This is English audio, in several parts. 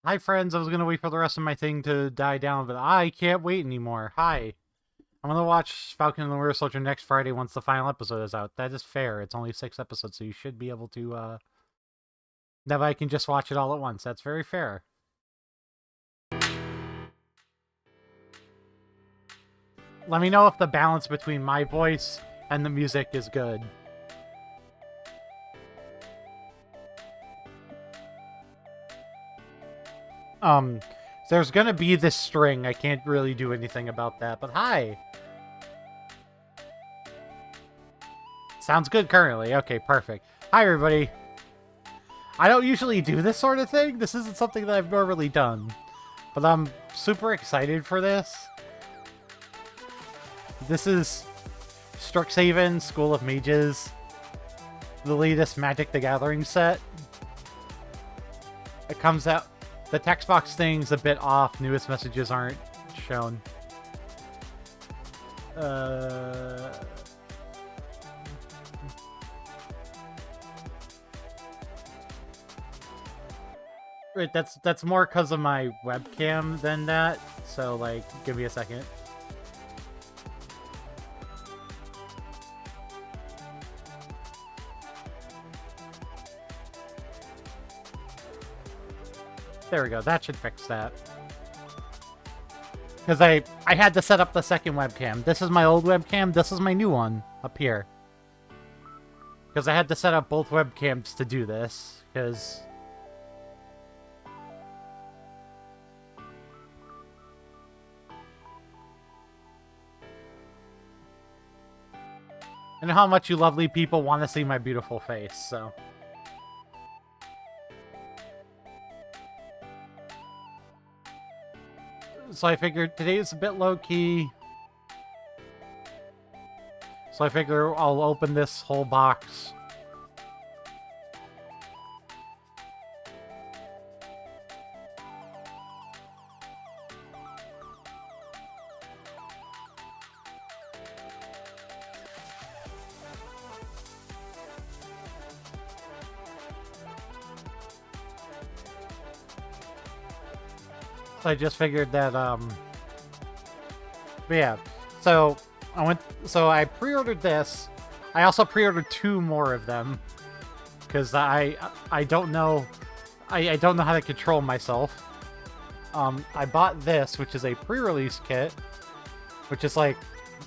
Hi, friends. I was going to wait for the rest of my thing to die down, but I can't wait anymore. Hi. I'm going to watch Falcon and the Winter Soldier next Friday once the final episode is out. That is fair. It's only 6 episodes, so you should be able to, that way I can just watch it all at once. That's very fair. Let me know if the balance between my voice and the music is good. There's gonna be this string. I can't really do anything about that, but hi! Sounds good currently. Okay, perfect. Hi, everybody. I don't usually do this sort of thing. This isn't something that I've normally done. But I'm super excited for this. This is Strixhaven, School of Mages. The latest Magic the Gathering set. It comes out... The text box thing's a bit off. Newest messages aren't shown. Right, that's more because of my webcam than that. So, like, give me a second. There we go. That should fix that. Because I had to set up the second webcam. This is my old webcam. This is my new one up here. Because I had to set up both webcams to do this. Because... I know how much you lovely people want to see my beautiful face, so... So I figured today is a bit low-key. So I figure I'll open this whole box. I just figured that, but yeah. So I pre-ordered this. I also pre-ordered 2 more of them. Because I don't know, I don't know how to control myself. I bought this, which is a pre-release kit. Which is like,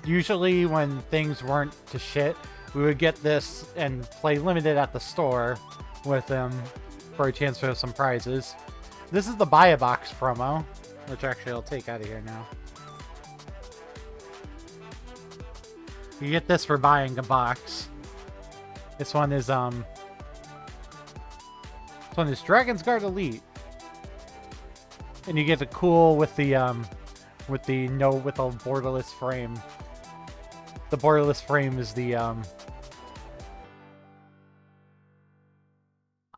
usually when things weren't to shit, we would get this and play limited at the store with them for a chance for some prizes. This is the Buy a Box promo, which actually I'll take out of here now. You get this for buying a box. This one is Dragon's Guard Elite. And you get the cool with the borderless frame. The borderless frame is the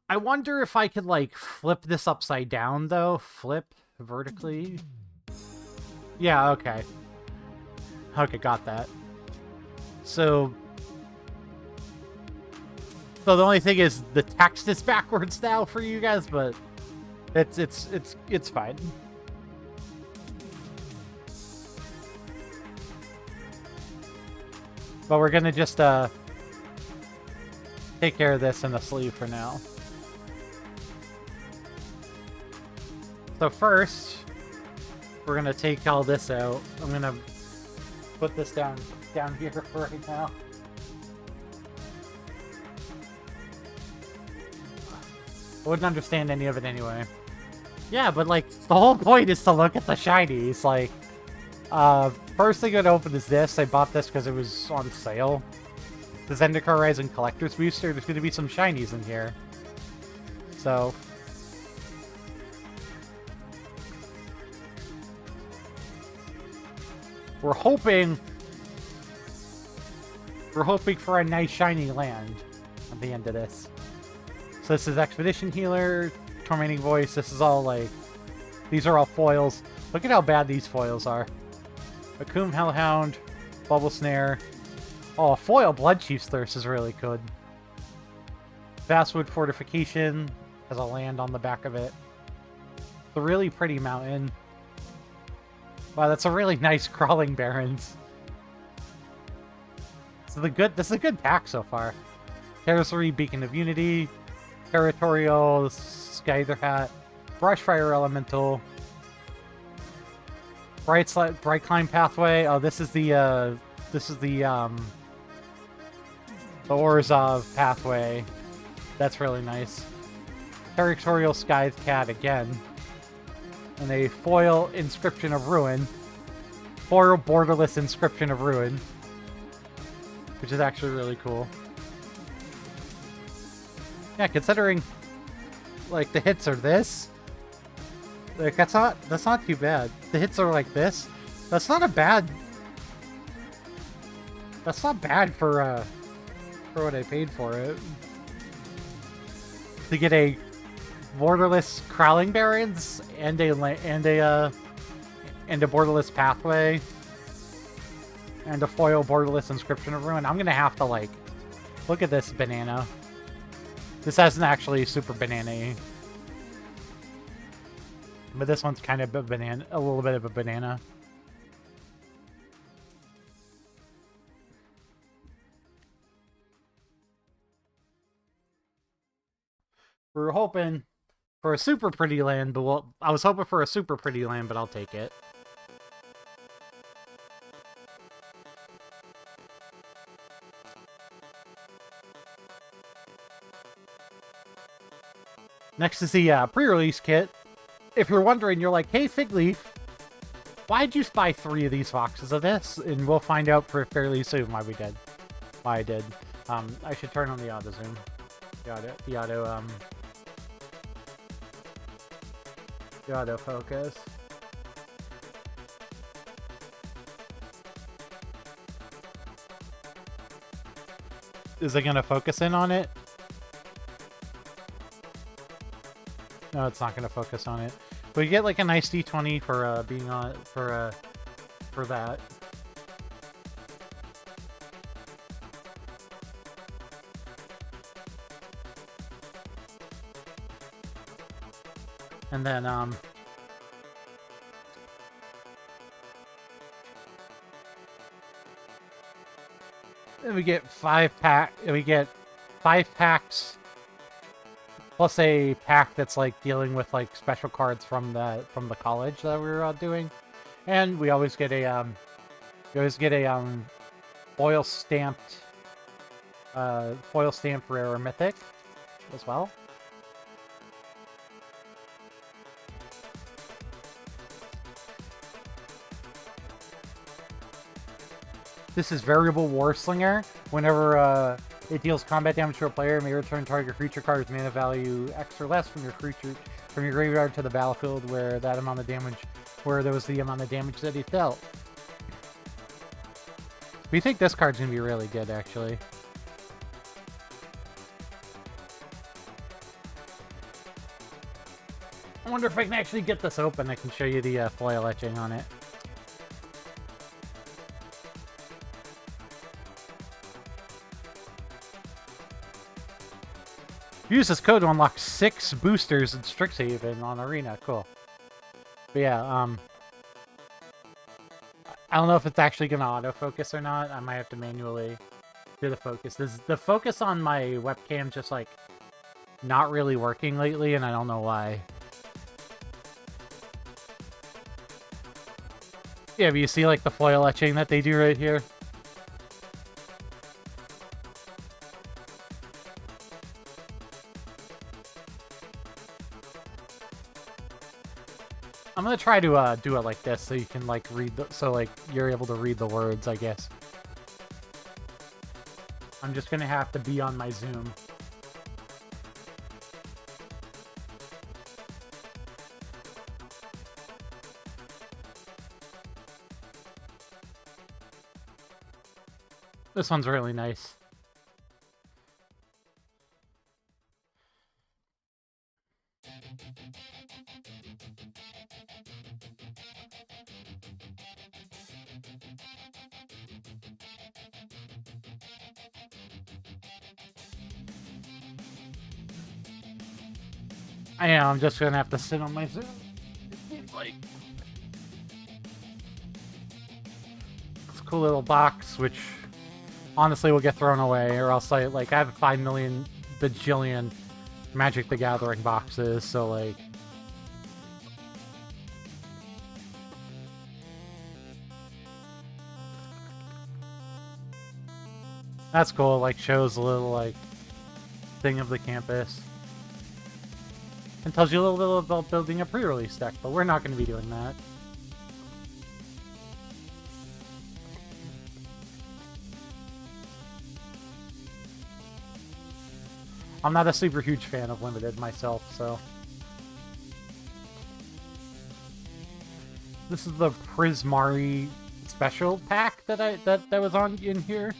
I wonder if I could, like, flip this upside down, though. Flip vertically. Yeah, okay. Okay, got that. So the only thing is the text is backwards now for you guys, but it's fine. But we're gonna just take care of this in the sleeve for now. So first, we're gonna take all this out. I'm gonna put this down here for right now. I wouldn't understand any of it anyway. Yeah, but like, the whole point is to look at the shinies. Like, first thing I'm gonna open is this. I bought this because it was on sale. The Zendikar Rising Collector's Booster. There's gonna be some shinies in here. So... We're hoping for a nice shiny land at the end of this. So this is Expedition Healer, Tormenting Voice. This is all like, these are all foils. Look at how bad these foils are. Akum Hellhound, Bubble Snare. Oh, foil Blood Chief's Thirst is really good. Vastwood Fortification has a land on the back of it. a really pretty mountain. Wow, that's a really nice crawling barrens. This is a good pack so far. Terracery, Beacon of Unity, Territorial, Skyther Hat, Brushfire Elemental, Bright Climb Pathway. Oh, this is the Orzhov pathway. That's really nice. Territorial Scythe Cat again. And a foil Inscription of Ruin. Foil borderless Inscription of Ruin. Which is actually really cool. Yeah, considering like the hits are this. Like that's not too bad. The hits are like this. That's not bad for what I paid for it. To get a borderless crawling barrens and a borderless pathway and a foil borderless Inscription of Ruin. I'm gonna have to like look at this banana. This hasn't actually super banana-y. But this one's kind of a little bit of a banana. We were hoping for a super pretty land, but I was hoping for a super pretty land, but I'll take it. Next is the pre-release kit. If you're wondering, you're like, hey, Figleaf, why'd you buy 3 of these boxes of this? And we'll find out fairly soon why I did. I should turn on the auto zoom. The auto focus. Is it gonna focus in on it? No, it's not gonna focus on it. But you get like a nice D20 for being on for that. And then we get 5 packs plus a pack that's like dealing with like special cards from the college that we were doing, and we always get a foil stamped rare or mythic as well. This is Variable Warslinger. Whenever it deals combat damage to a player, may return target creature card with mana value X or less from your graveyard to the battlefield where there was the amount of damage that he dealt. We think this card's gonna be really good, actually. I wonder if I can actually get this open. I can show you the foil etching on it. Use this code to unlock 6 boosters in Strixhaven on Arena. Cool. But yeah, I don't know if it's actually going to autofocus or not. I might have to manually do the focus. The focus on my webcam just, like, not really working lately, and I don't know why. Yeah, but you see, like, the foil etching that they do right here? I'm gonna try to do it like this so you can like read you're able to read the words, I guess. I'm just gonna have to be on my Zoom. This one's really nice. I am just gonna have to sit on my Zoom. cool little box, which honestly will get thrown away, or else I have 5 million bajillion Magic the Gathering boxes, so like... That's cool, like shows a little like thing of the campus. And tells you a little bit about building a pre-release deck, but we're not going to be doing that. I'm not a super huge fan of Limited myself, so... This is the Prismari special pack that was on in here.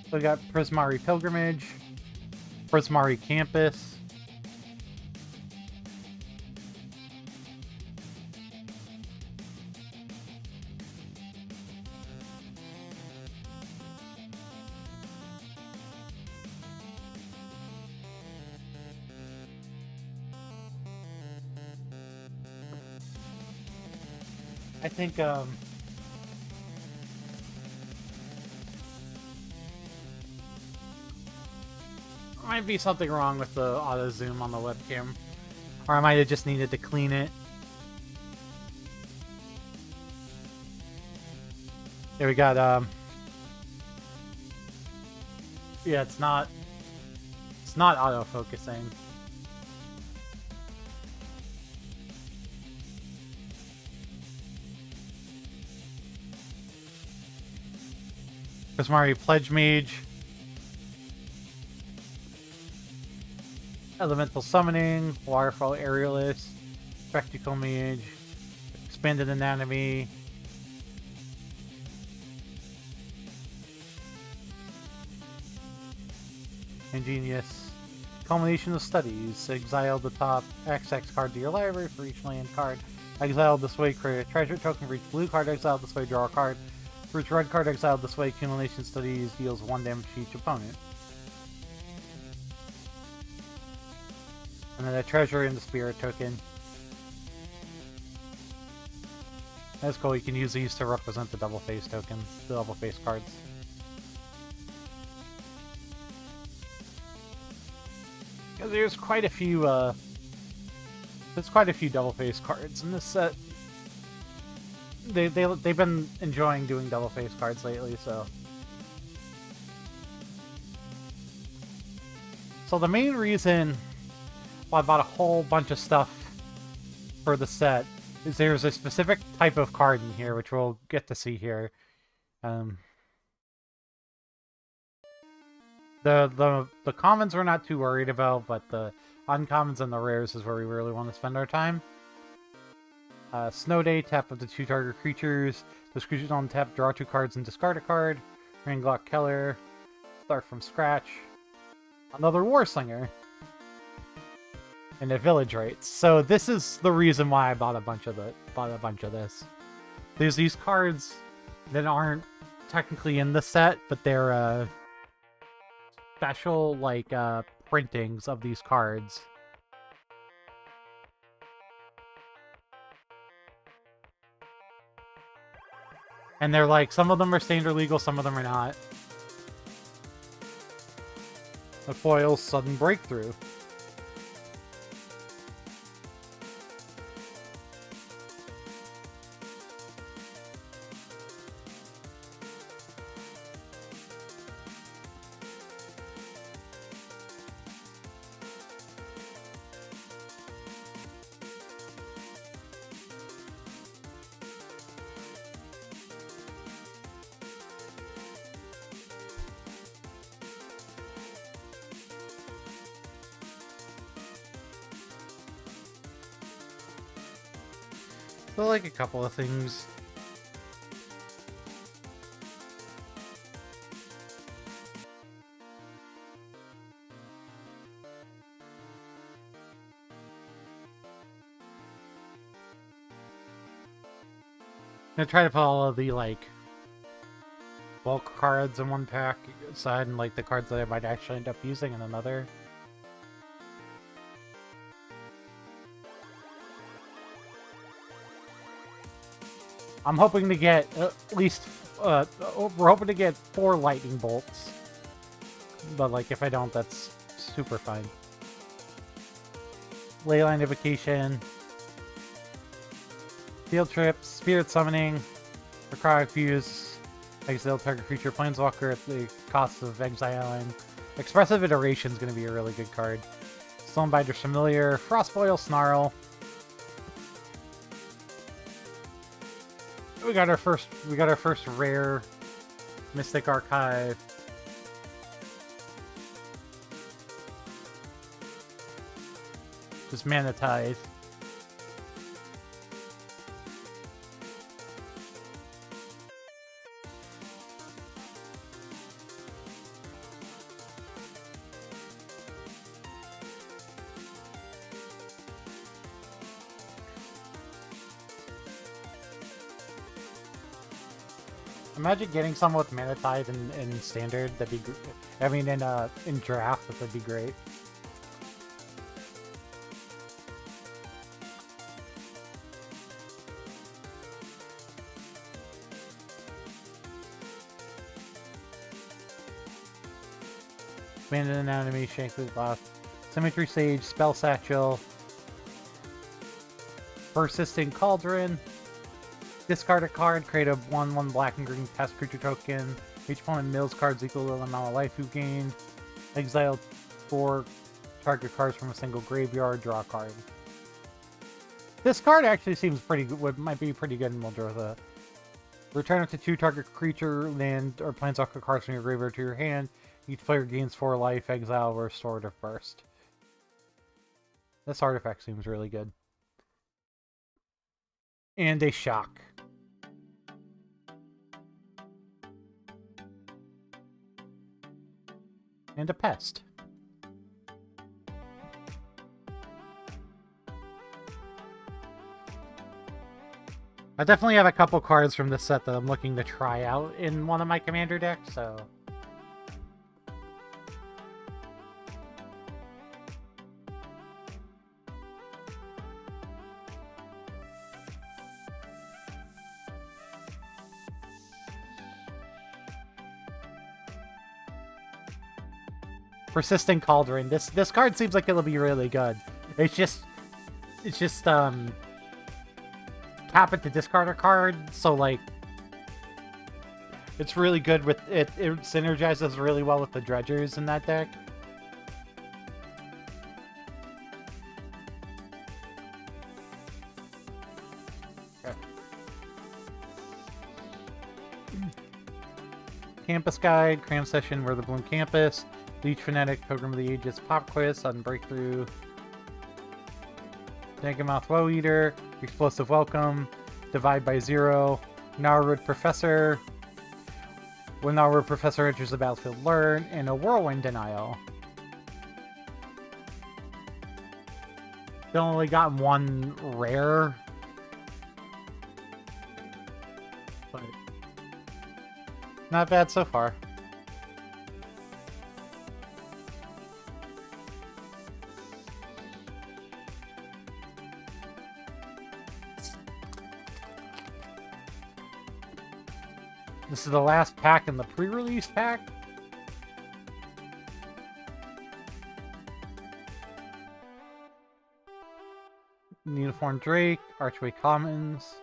So we got Prismari Pilgrimage, Prismari Campus, I think might be something wrong with the auto zoom on the webcam, or I might have just needed to clean it. Here we got yeah, it's not auto focusing. Prismari Pledge Mage, Elemental Summoning, Waterfall Aerialist, Spectacle Mage, Expanded Anatomy, Ingenious, Culmination of Studies, exile the top XX card to your library for each land card. Exile this way, create a treasure token for each blue card. Exile this way, draw a card. For each red card exiled this way, Accumulation Studies deals 1 damage to each opponent. And then a treasure in the spirit token. That's cool, you can use these to represent the double face tokens, the double face cards. Because there's quite a few double face cards in this set. They've been enjoying doing double face cards lately, so. So the main reason why I bought a whole bunch of stuff for the set is there's a specific type of card in here, which we'll get to see here. The commons we're not too worried about, but the uncommons and the rares is where we really want to spend our time. Snow Day, tap up to 2 target creatures. Those creatures on tap, draw 2 cards and discard a card. Ringlock Keller, start from scratch. Another Warslinger. And a Village Rates. So this is the reason why I bought a bunch of this. There's these cards that aren't technically in the set, but they're special like printings of these cards. And they're like, some of them are standard legal, some of them are not. The foil's Sudden Breakthrough. So, like, a couple of things. I'm gonna try to put all of the, like, bulk cards in one pack aside and, like, the cards that I might actually end up using in another. I'm hoping to get at least, we're hoping to get 4 lightning bolts. But, like, if I don't, that's super fine. Leyline Evocation. Field Trip, Spirit Summoning, Necrotic Fuse, exile target creature Planeswalker at the cost of exiling. Expressive Iteration is going to be a really good card. Stonebinder's Familiar, Frostboil Snarl. We got our first rare Mystic Archive. Just Mana Tithe. Imagine getting someone with Mana Tithe in Standard. That'd be, I mean, in Draft, that'd be great. Abandoned Anatomy, Shankly Loft, Symmetry Sage, Spell Satchel, Persistent Cauldron. Discard a card, create a 1/1 black and green pest creature token. Each opponent mills cards equal to the amount of life you gain. Exile 4 target cards from a single graveyard, draw a card. This card actually seems pretty good, might be pretty good in Muldrotha. Return up to 2 target creature, land, or planeswalker cards from your graveyard to your hand. Each player gains 4 life, exile, or Restorative Burst. This artifact seems really good. And a Shock. And a Pest. I definitely have a couple cards from this set that I'm looking to try out in one of my commander decks, so... Persistent Cauldron. This card seems like it'll be really good. It's just tap it to discard a card, so like it's really good with it. It synergizes really well with the dredgers in that deck. Okay. Campus Guide, Cram Session, We're the Bloom Campus. Leech Fanatic, Pilgrim of the Ages, Pop Quiz, Sudden Breakthrough, Dagamouth Woe Eater, Explosive Welcome, Divide by Zero, Gnarlroot Professor, when Gnarlroot Professor enters the battlefield, learn, and a Whirlwind Denial. Still only gotten 1 rare, but not bad so far. This is the last pack in the pre-release pack. Uniform Drake, Archway Commons.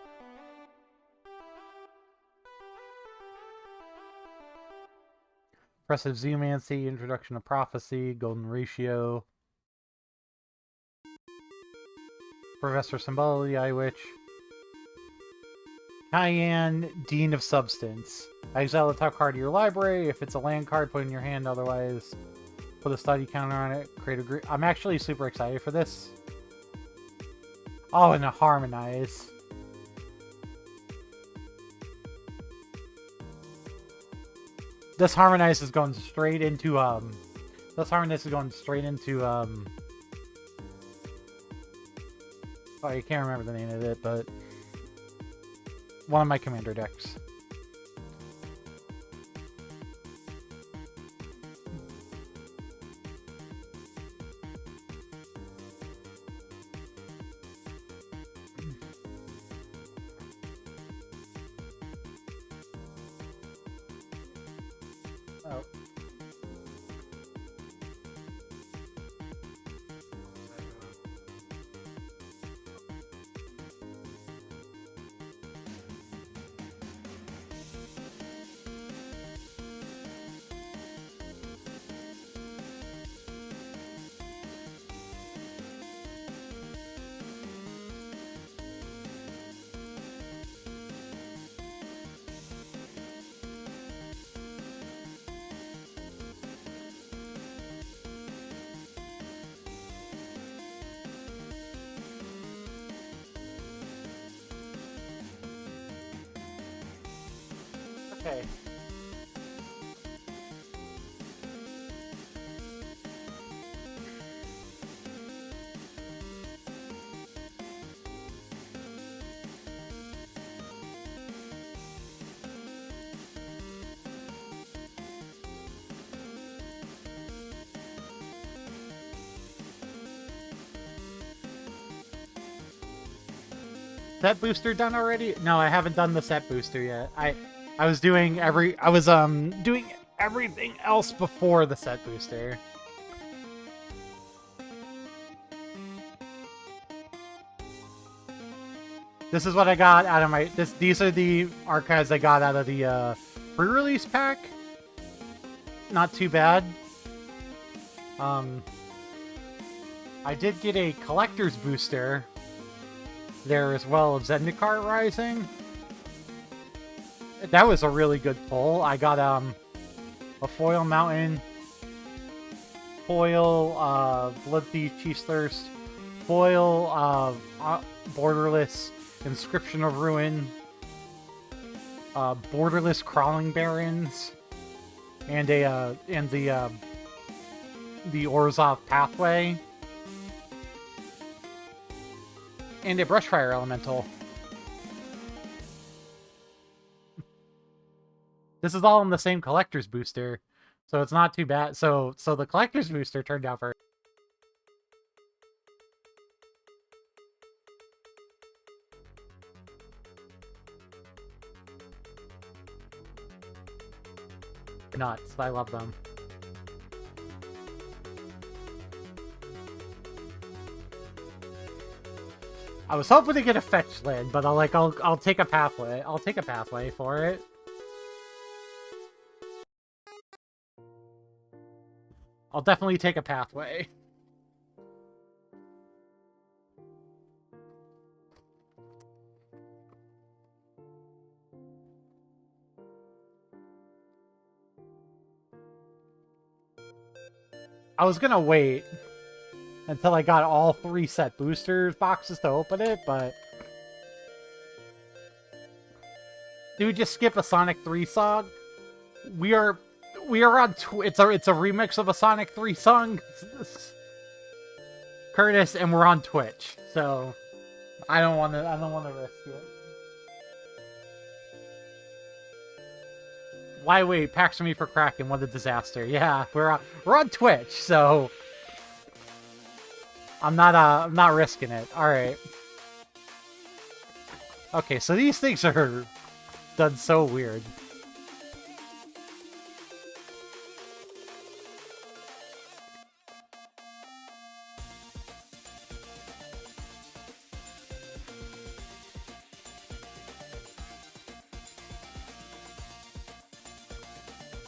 Impressive Zeomancy, Introduction of Prophecy, Golden Ratio. Professor Symbology, Iwitch. Cayenne, Dean of Substance. Exile the top card of your library. If it's a land card, put it in your hand. Otherwise, put a study counter on it. Create a... I'm actually super excited for this. Oh, and a Harmonize. This Harmonize is going straight into, This Harmonize is going straight into, Oh, I can't remember the name of it, but... one of my commander decks. Oh. Okay. Set booster done already? No, I haven't done the set booster yet. I was doing doing everything else before the set booster. This is what I got out of my these are the archives I got out of the pre-release pack. Not too bad. I did get a collector's booster there as well of Zendikar Rising. That was a really good pull. I got a foil mountain, foil Blood Thief Chief's Thirst, foil borderless Inscription of Ruin, borderless Crawling Barrens, and the Orzhov Pathway, and a Brushfire Elemental. This is all in the same collector's booster, so it's not too bad. So the collector's booster turned out very. Nuts. I love them. I was hoping to get a fetch land, but I'll take a pathway. I'll take a pathway for it. I'll definitely take a pathway. I was gonna wait until I got all 3 set boosters boxes to open it, but dude, just skip a Sonic 3 song. We are on it's a remix of a Sonic 3 song, Curtis, and we're on Twitch, so I don't want to risk it. Why wait? Packs me for Kraken. What a disaster! Yeah, we're on Twitch, so I'm not risking it. All right. Okay, so these things are done so weird.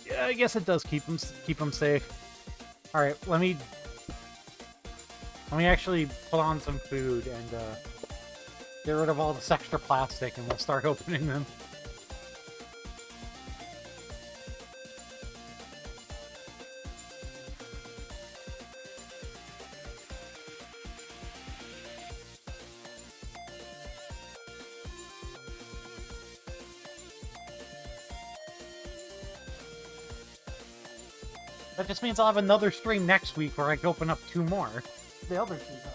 Yeah, I guess it does keep them safe. All right, let me actually put on some food and get rid of all this extra plastic, and we'll start opening them. That just means I'll have another stream next week where I can open up 2 more. The other 2 times.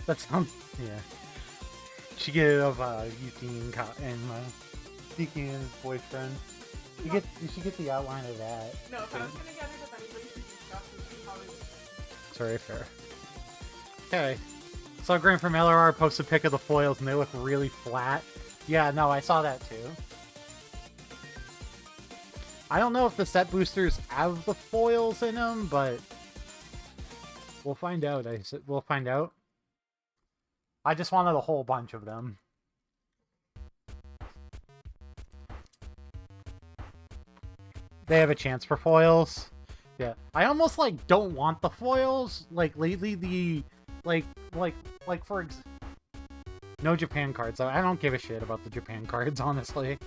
That sounds, yeah. She get of Yuki and Yuki and his boyfriend. You should get the outline of that. No, if I was gonna get it, if anybody should do stuff, we should probably. Sorry, fair. Okay. So Graham from LRR posted a pic of the foils and they look really flat. Yeah, no, I saw that too. I don't know if the set boosters have the foils in them, but we'll find out. We'll find out. I just wanted a whole bunch of them. They have a chance for foils. Yeah. I almost, like, don't want the foils. Like, lately, the... Like, for no Japan cards. I don't give a shit about the Japan cards, honestly.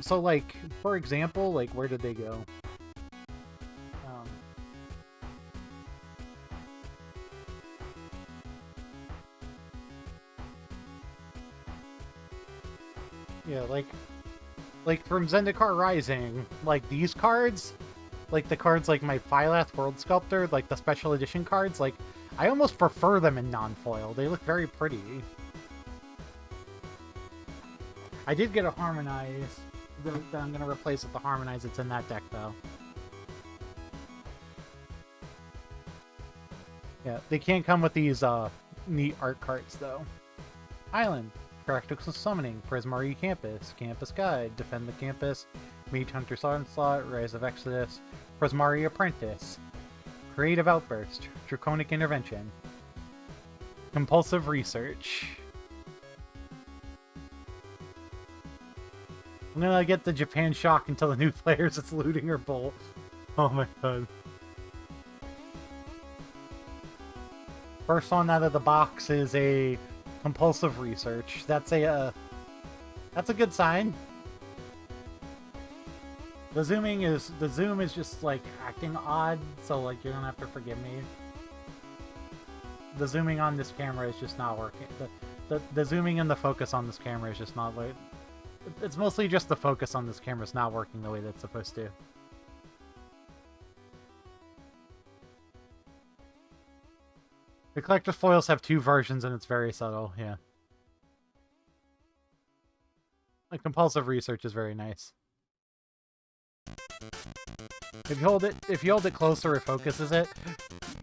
So, like, for example, like, where did they go? Yeah, like from Zendikar Rising, like, these cards, like, the cards like my Phylath World Sculptor, like, the special edition cards, like, I almost prefer them in non-foil. They look very pretty. I did get a Harmonize that I'm going to replace with the Harmonize that's in that deck, though. Yeah, they can't come with these neat art cards, though. Island. Practical Summoning. Prismari Campus. Campus Guide. Defend the Campus. Mage Hunter's Onslaught. Rise of Exodus. Prismari Apprentice. Creative Outburst. Draconic Intervention. Compulsive Research. I'm gonna get the Japan Shock until the new players it's looting or bolt. Oh my god. First one out of the box is a Compulsive Research. That's a good sign. The zoom is just like acting odd, so like you're gonna have to forgive me. The zooming on this camera is just not working. The zooming and the focus on this camera is just not like. It's mostly just the focus on this camera is not working the way that's supposed to. The collector's foils have two versions and it's very subtle, yeah. Like, Compulsive Research is very nice. If you hold it closer, it focuses it.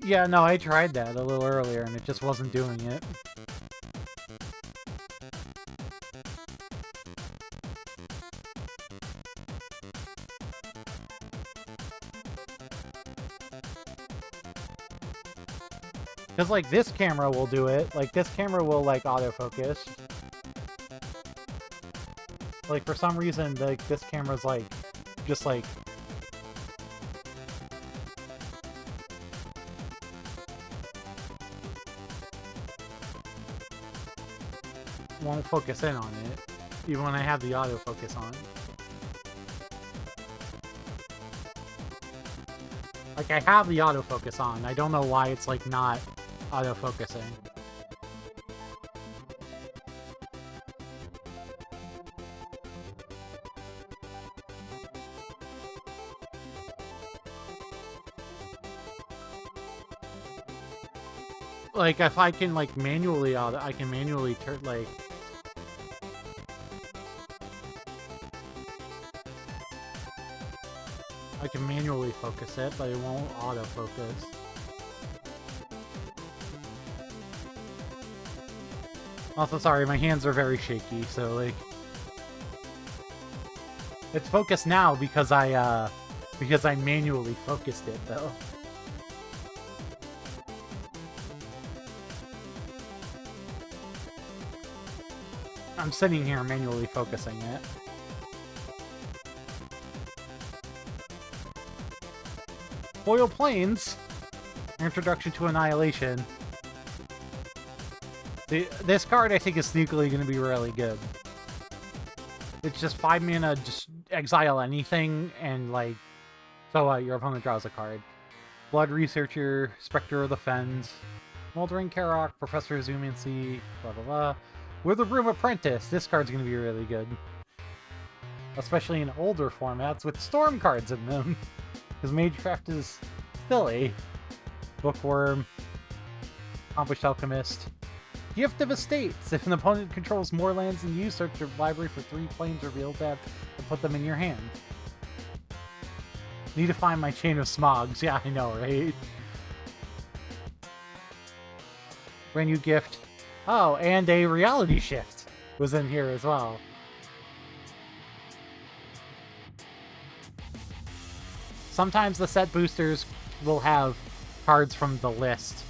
Yeah, no, I tried that a little earlier and it just wasn't doing it. Because, like, this camera will do it. Like, this camera will, like, autofocus. Like, for some reason, like, this camera's, like, just, like... won't focus in on it, even when I have the autofocus on. Like, I have the autofocus on. I don't know why it's, like, not autofocusing. Like, if I can, like, manually I can manually turn, like... I can manually focus it, but it won't autofocus. Also, sorry, my hands are very shaky, so, like... It's focused now because I manually focused it, though. I'm sitting here manually focusing it. Foil Plains. Introduction to Annihilation. This card, I think, is sneakily going to be really good. It's just 5 mana, just exile anything, and, like... So, your opponent draws a card. Blood Researcher, Spectre of the Fens, Moldering Karok, Professor of Zoomancy, blah blah blah. Witherbloom Apprentice. This card's going to be really good. Especially in older formats with storm cards in them. Because Magecraft is silly. Bookworm. Accomplished Alchemist. Gift of Estates. If an opponent controls more lands than you, search your library for 3 planes revealed tab and put them in your hand. Need to find my Chain of Smogs. Yeah, I know, right? Brand new gift. Oh, and a reality shift was in here as well. Sometimes the set boosters will have cards from the list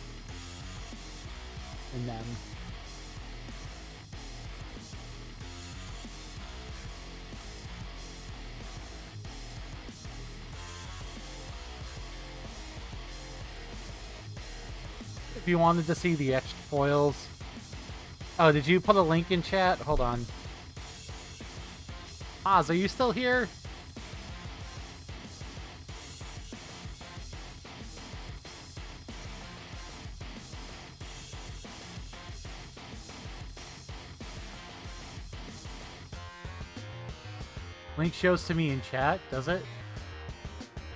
in them. If you wanted to see the etched foils. Oh, did you put a link in chat? Hold on. Oz, are you still here? Link shows to me in chat, does it?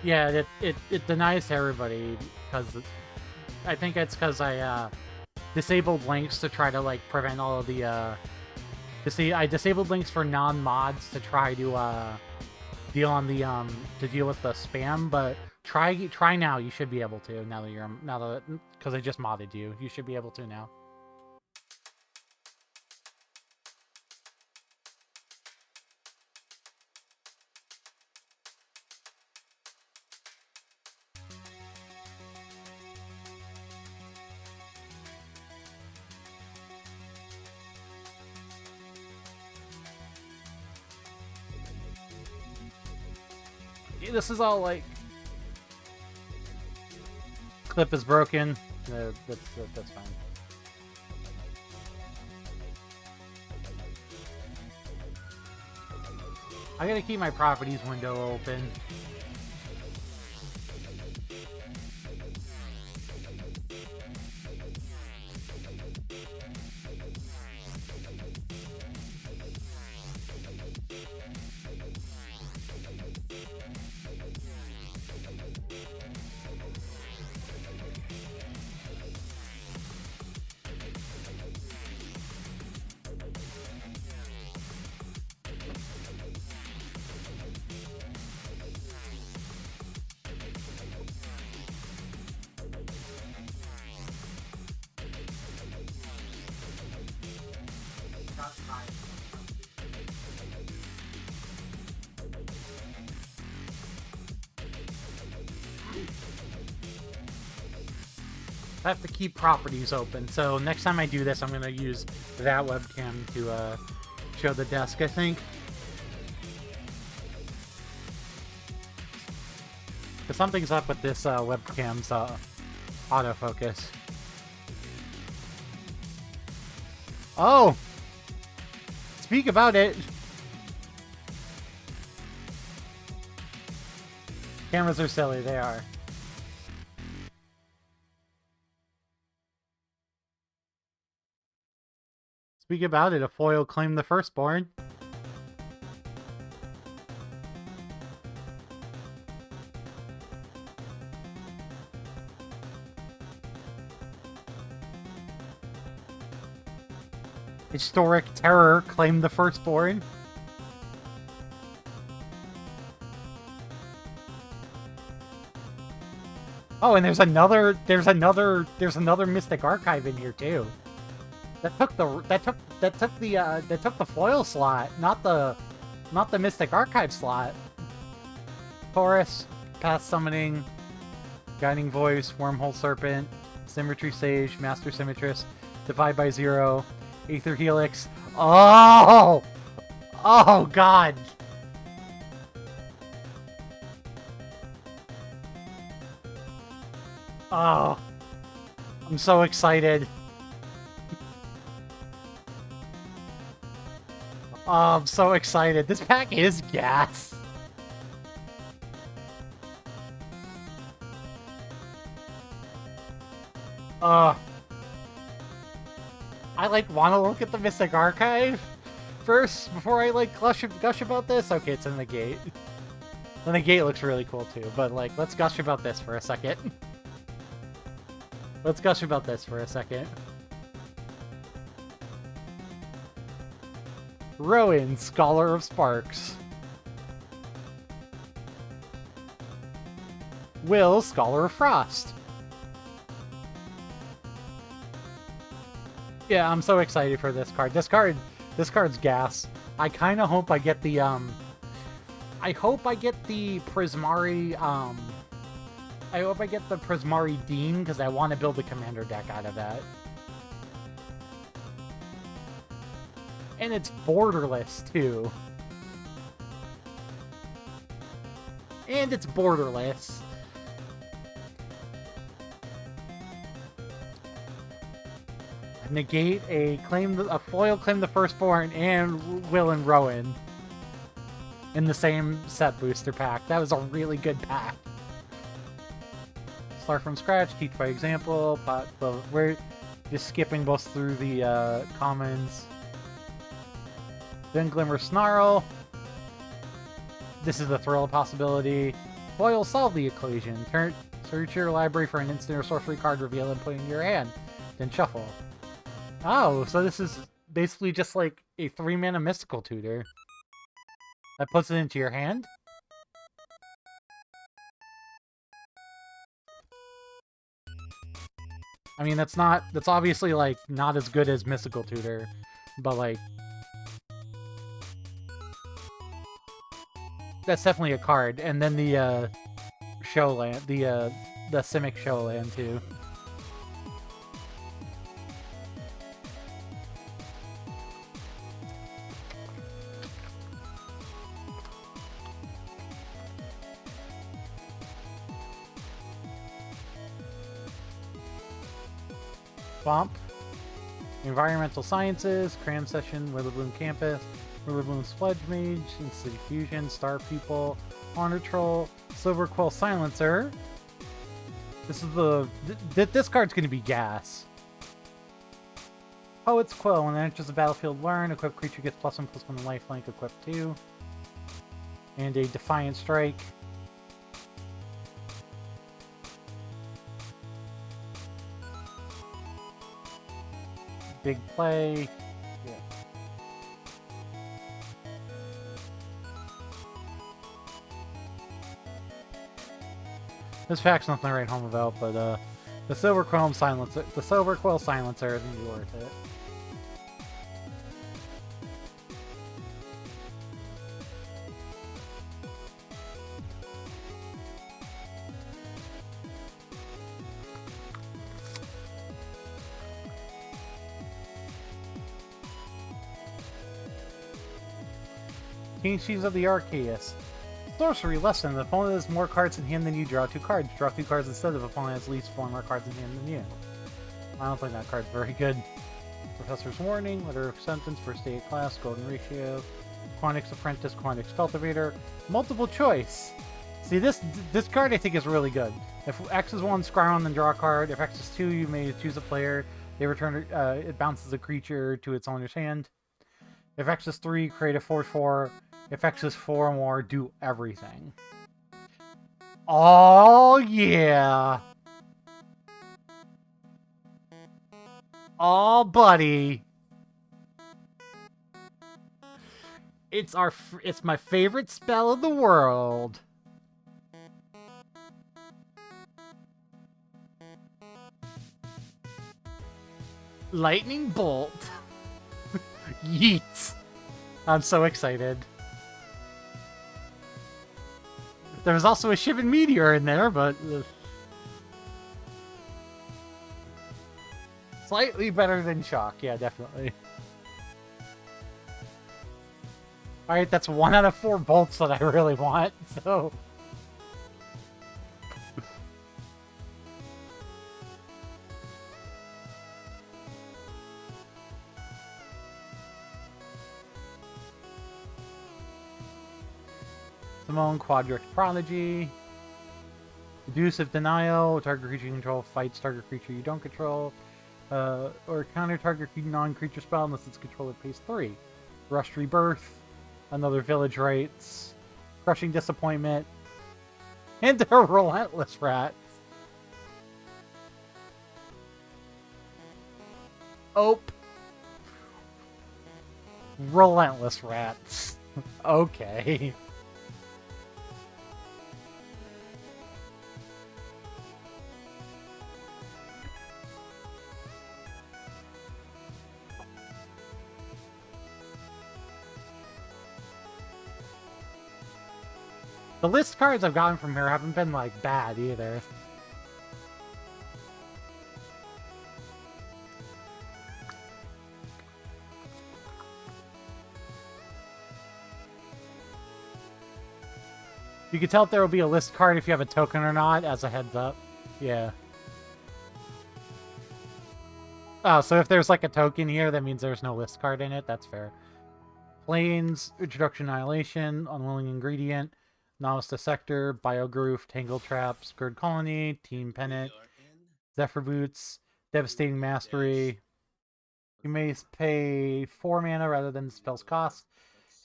Yeah, it denies to everybody because I think it's because I disabled links to try to like prevent all of the I disabled links for non-mods to try to deal on the to deal with the spam, but try now. You should be able to now that because I just modded you. You should be able to now. This is all like clip is broken. That's fine. I gotta keep my properties window open. I have to keep properties open, so next time I do this, I'm gonna use that webcam to show the desk, I think. Because something's up with this webcam's autofocus. Oh! Speak about it! Cameras are silly, they are. Speak about it, a foil claimed the firstborn. Historic terror claimed the firstborn. Oh, and there's another Mystic Archive in here too. That took the foil slot, not the Mystic Archive slot. Taurus, Path Summoning, Guiding Voice, Wormhole Serpent, Symmetry Sage, Master Symmetrist, Divide by Zero, Aether Helix. Oh! Oh god! Oh! I'm so excited. Oh, I'm so excited. This pack is gas. I like want to look at the Mystic Archive first before I like gush about this. Okay, it's in the gate. And the gate looks really cool too, but like let's gush about this for a second. Let's gush about this for a second. Rowan, Scholar of Sparks. Will, Scholar of Frost. Yeah, I'm so excited for this card. This card's gas. I kind of hope I get the I hope I get the Prismari I hope I get the Prismari Dean because I want to build a commander deck out of that. And it's borderless too. And it's borderless. Negate a foil claim the firstborn and Will and Rowan in the same set booster pack. That was a really good pack. Start from scratch, teach by example, but we're just skipping both through the commons. Then Glimmer Snarl. This is the thrill of possibility. Foil, solve the equation. Search your library for an instant or sorcery card, reveal and put it in your hand. Then shuffle. Oh, so this is basically just like a 3-mana mystical tutor. That puts it into your hand? I mean, that's obviously, like, not as good as mystical tutor, but, like, that's definitely a card. And then the, show land, the Simic show land, too. Swamp, Environmental Sciences, Cram Session, Witherbloom Campus, Witherbloom Sludge Mage, City Fusion, Star Pupil, Honor Troll, Silver Quill Silencer. This is this card's gonna be gas. Poet's Quill, when it enters the battlefield, learn, equipped creature gets +1/+1 lifelink, equipped 2. And a Defiant Strike. Big play. Yeah. This pack's nothing to write home about, but the Silver Quill Silencer isn't worth it. King Sheaves of the Arceus. Sorcery lesson. The opponent has more cards in hand than you. Draw 2 cards. Draw 2 cards instead of opponent has at least 4 more cards in hand than you. I don't think that card's very good. Professor's Warning. Letter of Sentence. First day of class. Golden Ratio. Quanix Apprentice. Quanix Cultivator. Multiple choice. See, this card I think is really good. If X is 1, scry 1, then draw a card. If X is 2, you may choose a player. They return it bounces a creature to its owner's hand. If X is 3, create a 4/4. If X is 4 or more, do everything. Oh, yeah. Oh, buddy. It's my favorite spell of the world. Lightning Bolt. Yeet. I'm so excited. There was also a Shivan Meteor in there, but slightly better than Shock. Yeah, definitely. Alright, that's 1 out of 4 bolts that I really want, so... Simone, Quadric Prodigy. Deducive Denial. Target creature you control fights target creature you don't control. Or counter target non-creature spell unless its controller pays 3. Rushed Rebirth. Another Village Rites. Crushing Disappointment. And a Relentless Rat. Oh. Relentless rats. Okay. The list cards I've gotten from here haven't been, like, bad either. You can tell if there will be a list card if you have a token or not, as a heads up. Yeah. Oh, so if there's, like, a token here, that means there's no list card in it. That's fair. Planes, Introduction Annihilation, Unwilling Ingredient, Novice Dissector, Biogroof, Tangle Trap, Scourge Colony, Team Pennant, Zephyr Boots, Devastating Mastery. You may pay 4 mana rather than the spell's cost.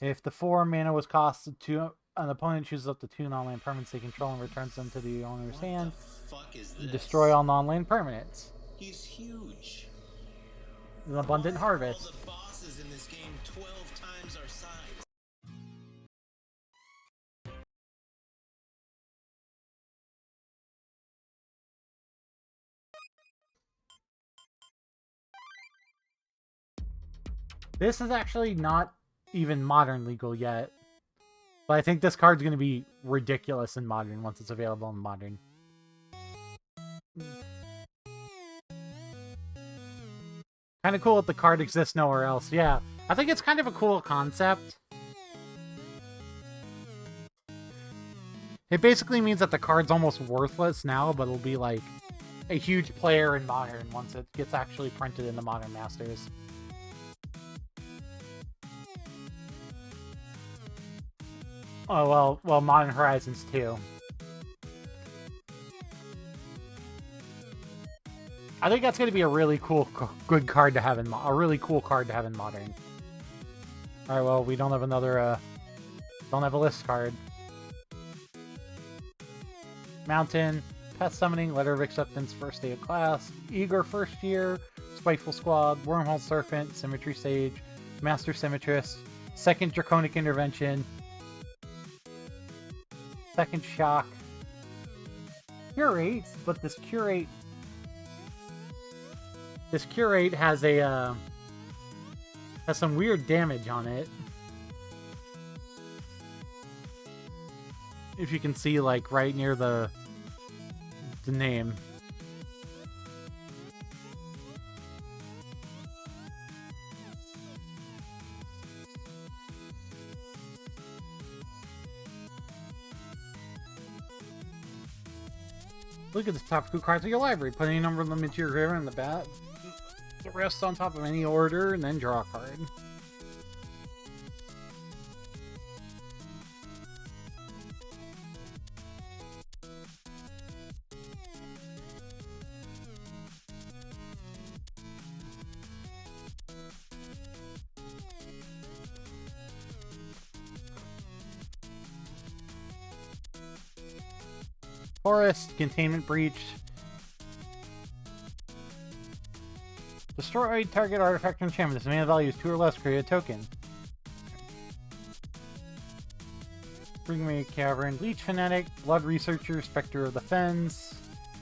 If the 4 mana was cost to an opponent chooses up to 2 non-land permanents they control and returns them to the owner's hand, destroy all non-land permanents. He's huge. An Abundant Harvest. All the bosses in this game 12 times our size. This is actually not even Modern legal yet. But I think this card's going to be ridiculous in Modern once it's available in Modern. Kind of cool that the card exists nowhere else. Yeah, I think it's kind of a cool concept. It basically means that the card's almost worthless now, but it'll be like a huge player in Modern once it gets actually printed in the Modern Masters. Oh, well, Modern Horizons 2. I think that's going to be a really cool, good card to have in a really cool card to have in Modern. All right, well, we don't have another, don't have a list card. Mountain, Pest Summoning, Letter of Acceptance, First Day of Class, Eager First Year, Spiteful Squad, Wormhole Serpent, Symmetry Sage, Master Symmetrist, Second Draconic Intervention, Second Shock, Curate, but this Curate has a has some weird damage on it. If you can see, like, right near the name. Look at the top 2 cards of your library. Put any number of them into your graveyard in the bat. The rest on top of any order, and then draw a card. Forest, Containment Breach. Destroy target artifact or enchantment. This mana value is 2 or less. Create a token. Springmate Cavern, Leech Fanatic, Blood Researcher, Spectre of the Fens,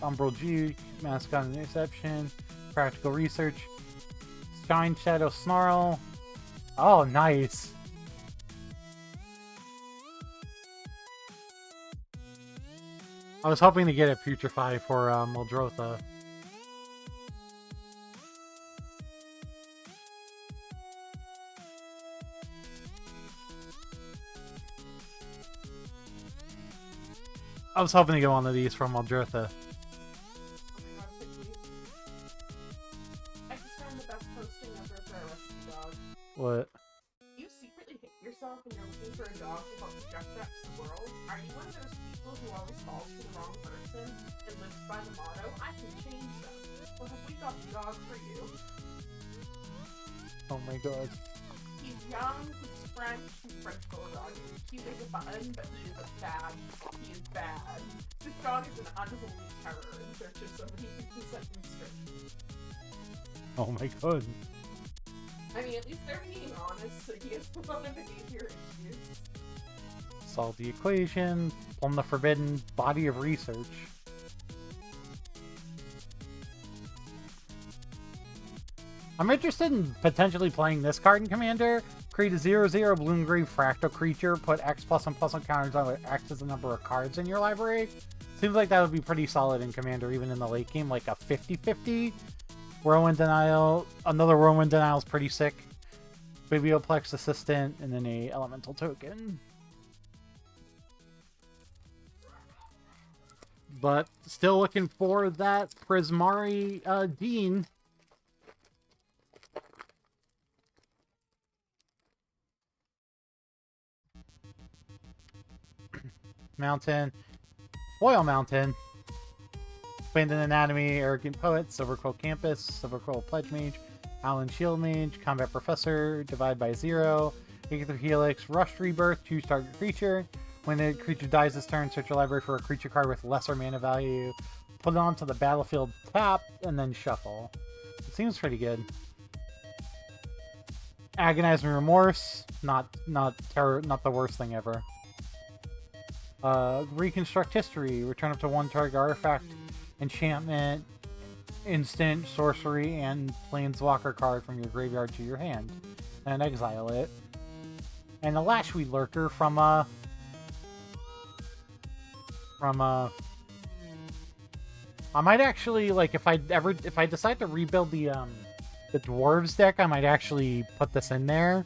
Umbral G, Mascot and Interception, Practical Research, Shine Shadow Snarl. Oh, nice. I was hoping to get a Putrefy for Muldrotha. I was hoping to get one of these from Muldrotha. I just found the best posting ever for a rescue dog. What? You secretly hate yourself and you're looking for a dog to help project that to the world? Are you one of those people who always falls for the wrong person and lives by the motto, I can change them? Well, have we got the dog for you? Oh my god. He's young, he's French bulldog. He's cute as a button, but he is bad. He is bad. This dog is an unholy terror in search of somebody who can set him straight. Oh my god. I mean, at least they're being honest, so he has a lot of behavior issues. Solve the equation, plumb the forbidden body of research. I'm interested in potentially playing this card in Commander. Create a 0/0 Bloomgrave Fractal creature. Put X plus and plus on counters on where X is the number of cards in your library. Seems like that would be pretty solid in Commander, even in the late game. Like a 50-50. Whirlwind Denial. Another Whirlwind Denial is pretty sick. Biblioplex Assistant, and then a Elemental Token. But still looking for that Prismari Dean. Mountain. Oil Mountain. Abandoned Anatomy, Arrogant Poet, Silverquill Campus, Silverquill Pledge Mage, Alan Shield Mage, Combat Professor, Divide by 0, Aether Helix, Rushed Rebirth, choose target creature. When a creature dies this turn, search your library for a creature card with lesser mana value. Put it onto the battlefield tap, and then shuffle. It seems pretty good. Agonizing Remorse, not the worst thing ever. Reconstruct History, return up to one target artifact, enchantment, instant, sorcery, and planeswalker card from your graveyard to your hand, and exile it. And a Lashweed Lurker from I might actually, like, if I decide to rebuild the dwarves deck, I might actually put this in there,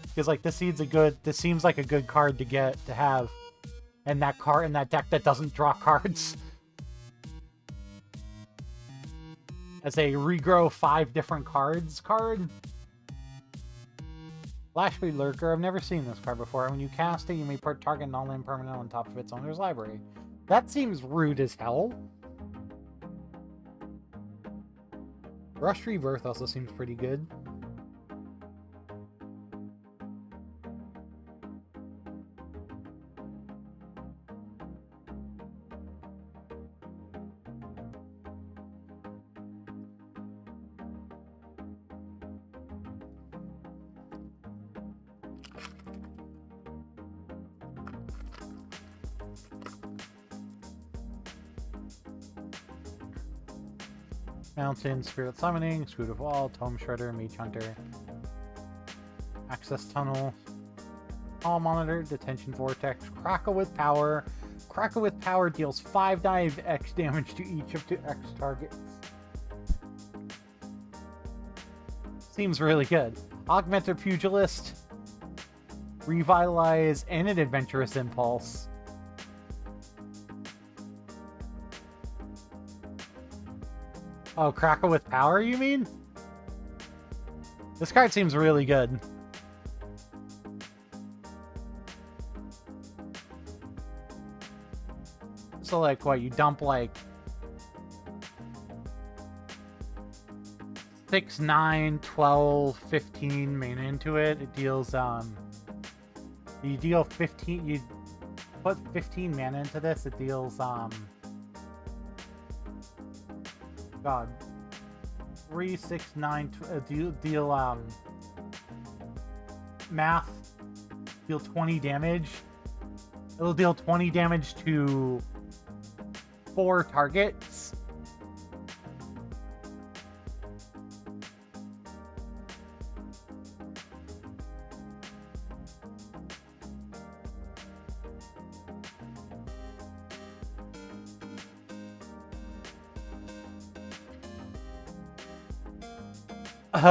because like this seems like a good card to have, and that card in that deck that doesn't draw cards. As a regrow 5 different cards card. Lashweed Lurker, I've never seen this card before. When you cast it, you may put target non-land permanent on top of its owner's library. That seems rude as hell. Rush Rebirth also seems pretty good. Mountain, Spirit Summoning, Scoot of Wall, Tome Shredder, Mage Hunter, Access Tunnel, Hall Monitor, Detention Vortex, Crackle with Power. Crackle with Power deals 5 X damage to each of 2 X targets. Seems really good. Augmented Pugilist, Revitalize, and an Adventurous Impulse. Oh, Crackle with Power, you mean? This card seems really good. So, like, what? You dump, like, 6, 9, 12, 15 mana into it. It deals, you deal 15, you put 15 mana into this. It deals, God, 3, 6, 9, deal math, deal 20 damage. It'll deal 20 damage to 4 targets.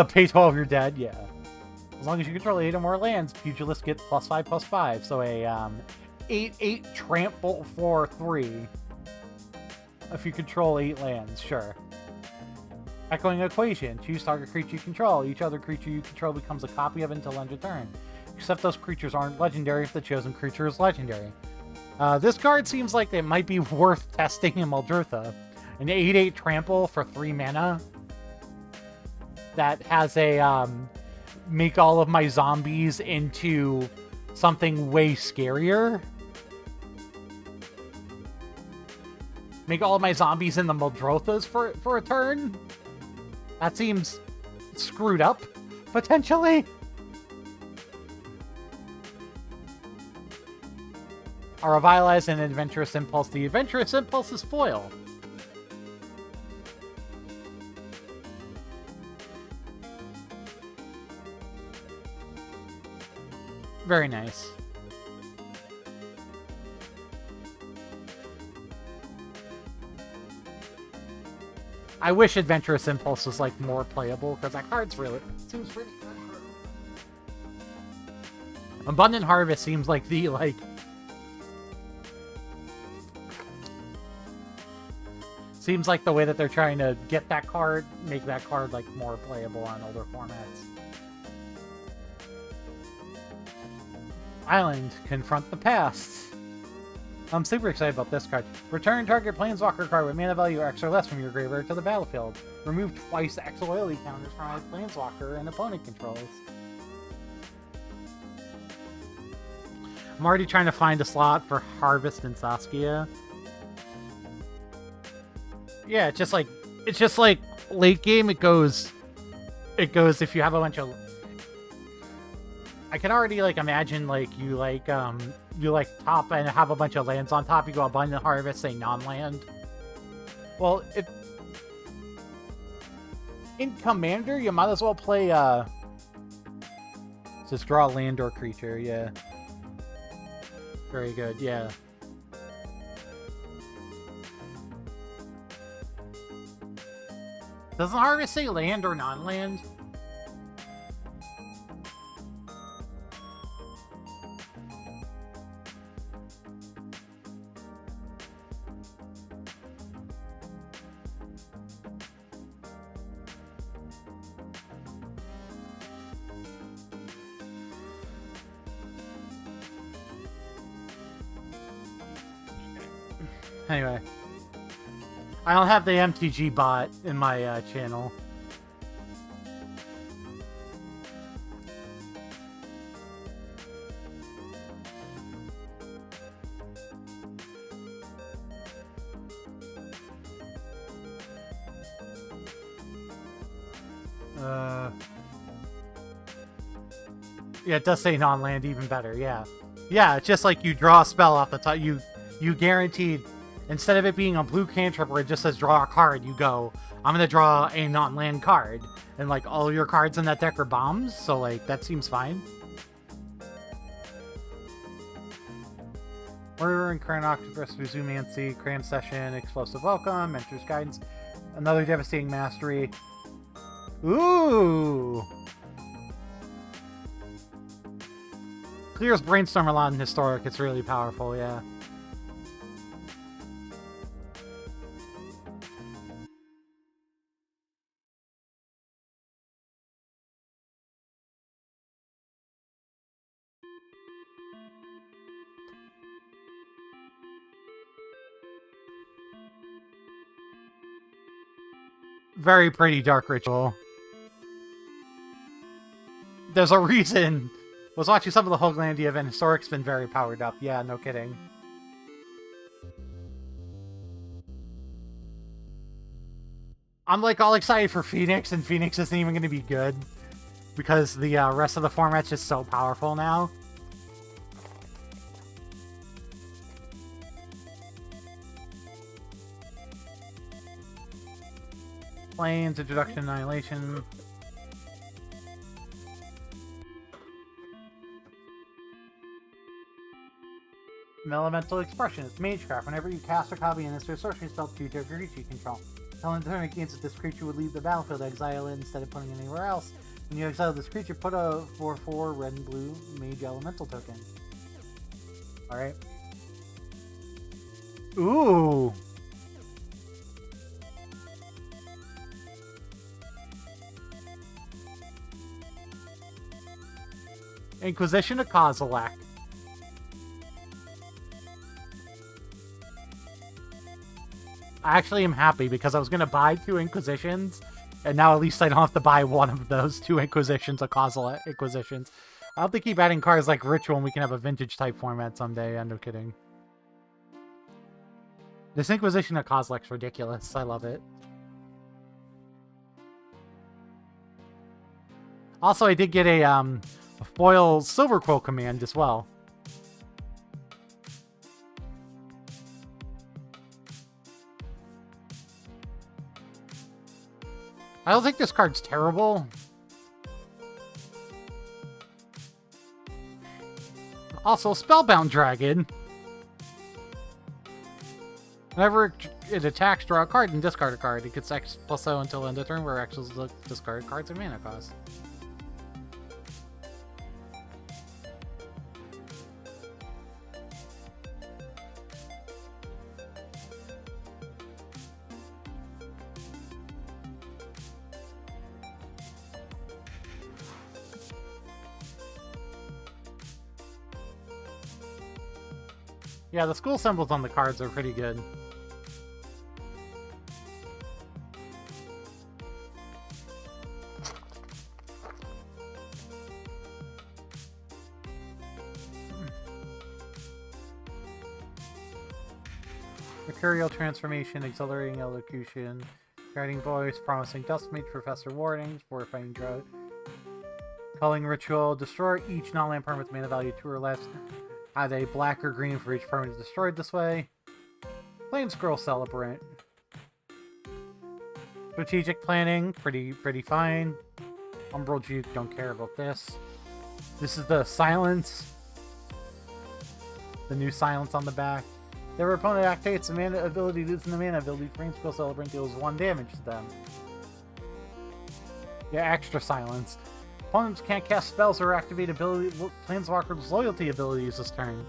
Pay 12, you're dead, yeah. As long as you control 8 or more lands, Pugilist gets +5/+5. So a 8/8 trample for 3. If you control 8 lands, sure. Echoing Equation. Choose target creature you control. Each other creature you control becomes a copy of it until end of turn. Except those creatures aren't legendary if the chosen creature is legendary. This card seems like it might be worth testing in Muldrotha. An 8/8 trample for 3 mana. That has a, make all of my zombies into something way scarier. Make all of my zombies in the Muldrothas for a turn? That seems screwed up. Potentially? A revitalized and adventurous impulse. The adventurous impulse is foil. Very nice. I wish Adventurous Impulse was like more playable because that card's really seems really good. Abundant Harvest seems like the seems like the way that they're trying to get that card, make that card like more playable on older formats. Island, confront the past. I'm super excited about this card. Return target Planeswalker card with mana value X or less from your graveyard to the battlefield. Remove twice X loyalty counters from a Planeswalker and opponent controls. I'm already trying to find a slot for Harvest and Saskia. Yeah, it's just like late game it goes if you have a bunch of, I can already like imagine like you top and have a bunch of lands on top, you go Abundant Harvest, say non-land. Well, if in Commander you might as well play just draw a land or creature, yeah. Very good, yeah. Doesn't Harvest say land or non-land? Anyway. I don't have the MTG bot in my channel. Yeah, it does say non-land, even better, yeah. Yeah, it's just like you draw a spell off the top. You guaranteed, instead of it being a blue cantrip where it just says draw a card, you go, I'm gonna draw a non-land card. And like all your cards in that deck are bombs, so like that seems fine. Murder and Crown Octopus, Zumancy, Cram Session, Explosive Welcome, Mentor's Guidance, another Devastating Mastery. Ooh! Clears Brainstorm a lot in Historic, it's really powerful, yeah. Very pretty Dark Ritual. There's a reason. Was watching some of the Hoaglandia event. Historic's been very powered up. Yeah, no kidding. I'm like all excited for Phoenix, and Phoenix isn't even going to be good because the rest of the format's just so powerful now. Planes, Introduction, Annihilation. Elemental Expression. It's Magecraft. Whenever you cast or copy an instant sorcery spell to creature you control, telling the turn against it, this creature would leave the battlefield, exile it instead of putting it anywhere else. When you exile this creature, put a 4/4 red and blue Mage Elemental token. Alright. Ooh! Inquisition of Kozilek. I actually am happy because I was going to buy 2 Inquisitions, and now at least I don't have to buy one of those 2 Inquisitions of Kozilek Inquisitions. I hope they keep adding cards like Ritual and we can have a vintage type format someday. I'm no kidding. This Inquisition of Kozilek's ridiculous. I love it. Also, I did get a foil Silver Quill command as well. I don't think this card's terrible. Also, Spellbound Dragon. Whenever it attacks, draw a card and discard a card. It gets X+0 until end of turn, where X will discard cards and mana cost. Yeah, the school symbols on the cards are pretty good. Mercurial Transformation, Accelerating Elocution, Guiding Voice, Promising Dustmate, Professor Warnings, Fortifying Drug, Culling Ritual, destroy each non-land permanent with mana value 2 or less. Add a black or green for each permanent destroyed this way. Flame Scroll Celebrant. Strategic Planning, pretty fine. Umbral Juke, don't care about this. This is the Silence. The new Silence on the back. Their opponent activates a mana ability, losing the mana ability. Flame Scroll Celebrant deals 1 damage to them. Yeah, extra Silence. Opponents can't cast spells or activate Planeswalker's loyalty abilities this turn.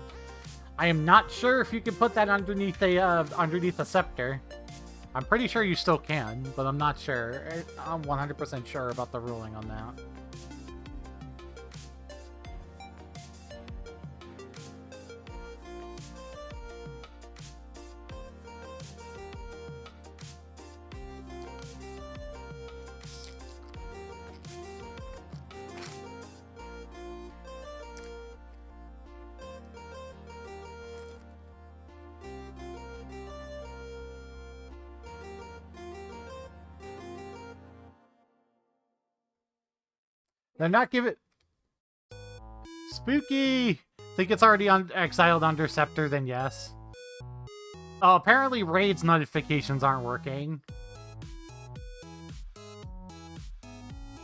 I am not sure if you can put that underneath a scepter. I'm pretty sure you still can, but I'm not sure. I'm 100% sure about the ruling on that. They're not giving... Spooky! Think it's already exiled under Scepter, then yes. Oh, apparently Raid's notifications aren't working.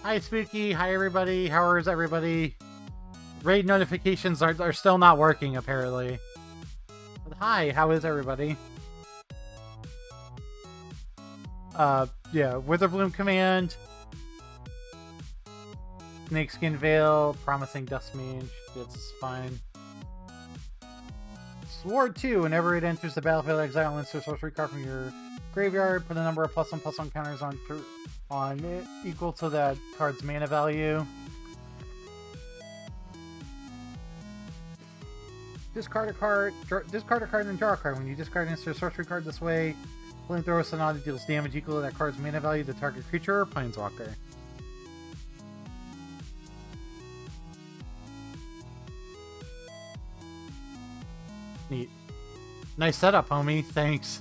Hi, Spooky. Hi, everybody. How is everybody? Raid notifications are still not working, apparently. But hi, how is everybody? Yeah, Witherbloom Command... Snakeskin Veil, Promising Dustmage, that's fine. Sword 2, whenever it enters the battlefield, exile and insert sorcery card from your graveyard, put a number of +1/+1 counters on it equal to that card's mana value. Discard a card and draw a card. When you discard an insert sorcery card this way, Flamethrower Sonata deals damage equal to that card's mana value to target creature or planeswalker. Neat. Nice setup, homie. Thanks.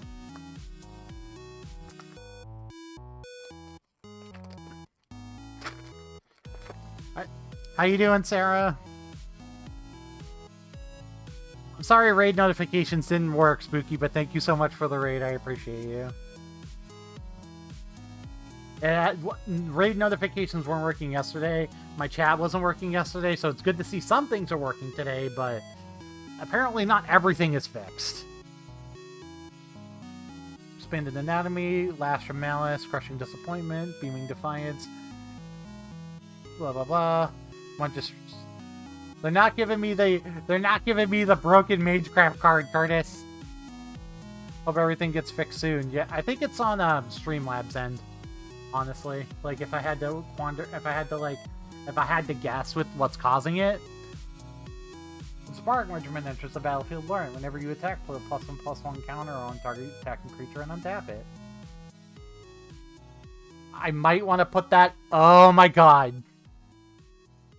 How you doing, Sarah? I'm sorry raid notifications didn't work, Spooky, but thank you so much for the raid. I appreciate you. Raid notifications weren't working yesterday. My chat wasn't working yesterday, so it's good to see some things are working today, but apparently not everything is fixed. Expanded Anatomy, Lash from Malice, Crushing Disappointment, Beaming Defiance, blah blah blah. They're not giving me the broken Magecraft card, Curtis. Hope everything gets fixed soon. Yeah, I think it's on Streamlabs end. Honestly, like if I had to guess with what's causing it. Spark Regiment enters the battlefield. Learn whenever you attack, put a +1/+1 counter on target attacking creature and untap it. I might want to put that. Oh my god.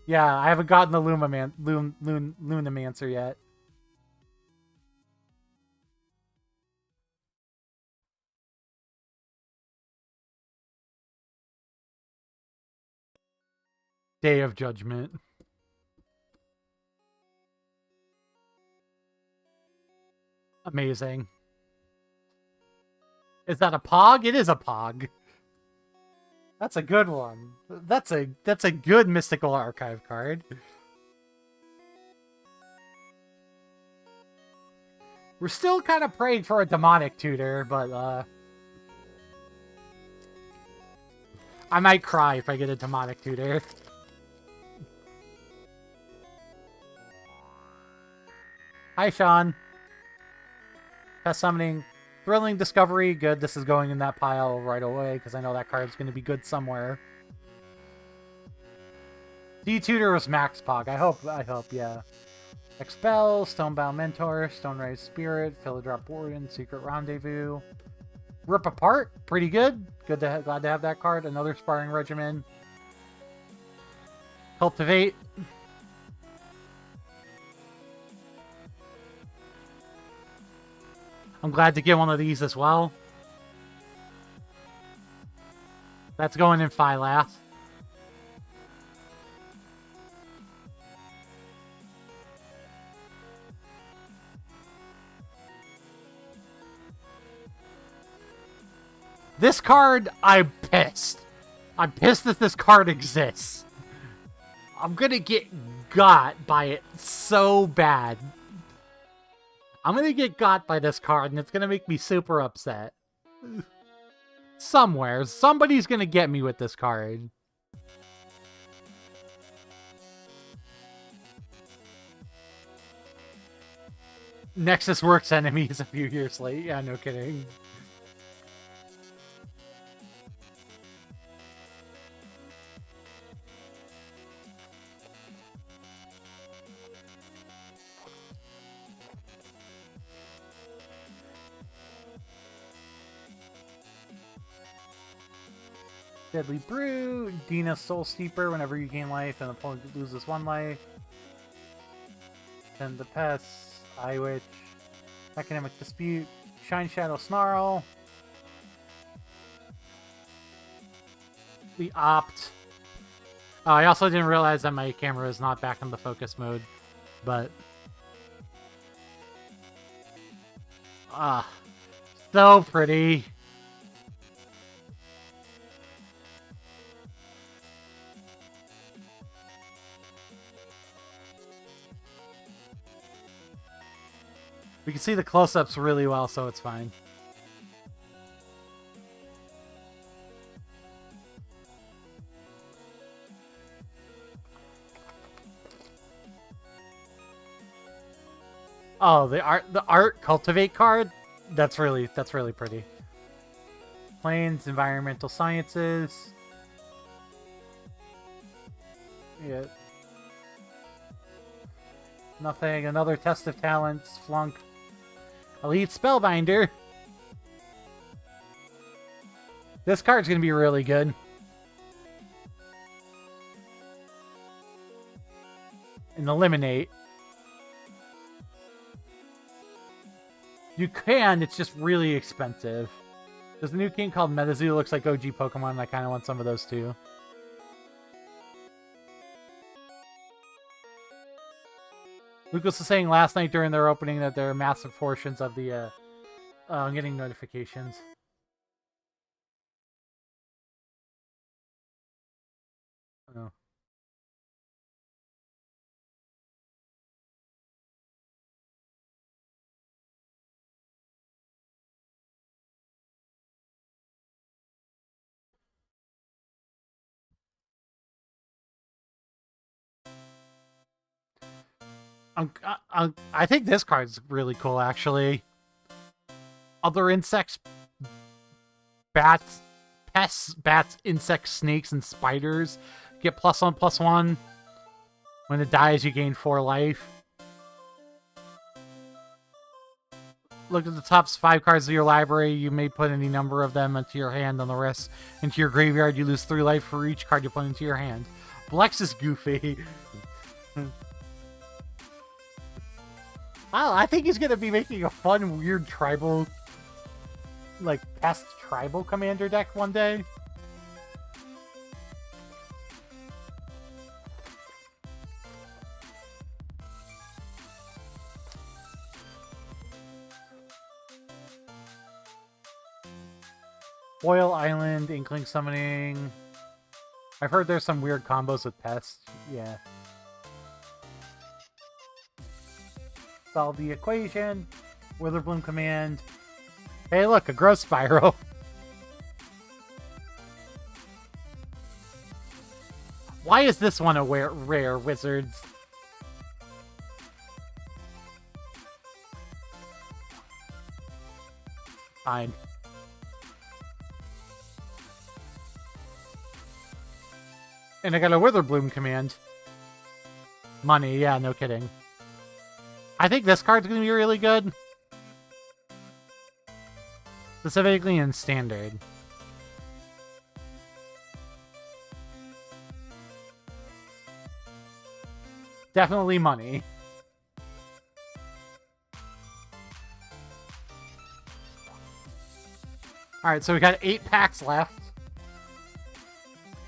Yeah, I haven't gotten the Lunamancer yet. Day of Judgment. Amazing. Is that a Pog? It is a Pog. That's a good one. That's a good Mystical Archive card. We're still kind of praying for a Demonic Tutor, but I might cry if I get a Demonic Tutor. Hi, Sean. Pest Summoning. Thrilling Discovery. Good. This is going in that pile right away, because I know that card's going to be good somewhere. D-Tutor was Max Pog. I hope, yeah. Expel, Stonebound Mentor, Stonerise Spirit, Philodrop Warden, Secret Rendezvous. Rip Apart, pretty good. Glad to have that card. Another Sparring Regimen. Cultivate. I'm glad to get one of these as well. That's going in Phylath. This card, I'm pissed. I'm pissed that this card exists. I'm gonna get got by it so bad. I'm gonna get got by this card, and it's gonna make me super upset. Somewhere, somebody's gonna get me with this card. Nexus Works enemies a few years late. Yeah, no kidding. Deadly Brew, Dina Soul Steeper whenever you gain life and the opponent loses 1 life. Then the Pests, Eye Witch, Academic Dispute, Shine Shadow Snarl. The Opt. Oh, I also didn't realize that my camera is not back in the focus mode, but... so pretty. We can see the close-ups really well, so it's fine. Oh, the art Cultivate card? That's really pretty. Planes, Environmental Sciences. Yeah. Nothing. Another Test of Talents. Flunk. Elite Spellbinder. This card's gonna be really good. And Eliminate. You can, it's just really expensive. There's a new king called Metazoo, looks like OG Pokemon, and I kind of want some of those too. Lucas was saying last night during their opening that there are massive portions of the, I'm getting notifications. Oh. I think this card's really cool, actually. Other insects, bats, pests, bats, insects, snakes, and spiders get +1/+1. When it dies, you gain 4 life. Look at the top 5 cards of your library. You may put any number of them into your hand. On the rest into your graveyard. You lose 3 life for each card you put into your hand. Blex is goofy. I think he's gonna be making a fun, weird tribal, like, pest tribal commander deck one day. Foil Island, Inkling Summoning. I've heard there's some weird combos with pests. Yeah. Solve the equation. Witherbloom command. Hey, look, a growth spiral. Why is this one a rare, Wizards? Fine. And I got a Witherbloom command. Money, yeah, no kidding. I think this card's gonna be really good. Specifically in Standard. Definitely money. Alright, so we got 8 packs left.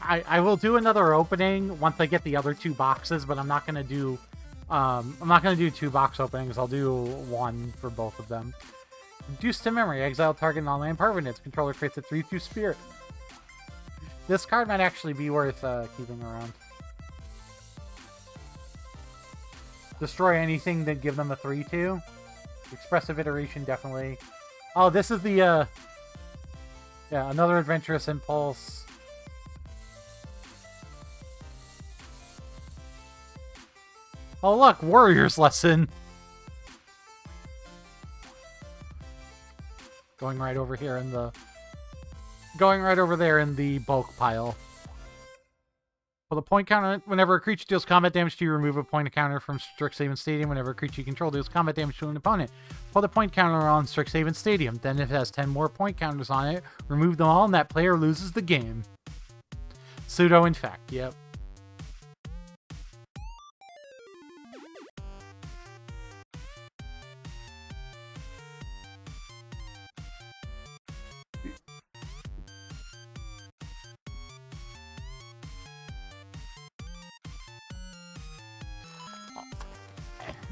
I will do another opening once I get the other 2 boxes, but I'm not gonna do 2 box openings. I'll do 1 for both of them. Reduce to memory, exile target non-land permanents. Controller creates a 3/2 spirit. This card might actually be worth keeping around. Destroy anything that give them a 3/2. Expressive iteration, definitely. Oh, this is the yeah, another adventurous impulse. Oh look, Warrior's Lesson. Going right over here in the... Going right over there in the bulk pile. Put a point counter whenever a creature deals combat damage to you, remove a point counter from Strixhaven Stadium. Whenever a creature you control deals combat damage to an opponent, put a point counter on Strixhaven Stadium. Then if it has 10 more point counters on it, remove them all and that player loses the game. Pseudo Infect, yep.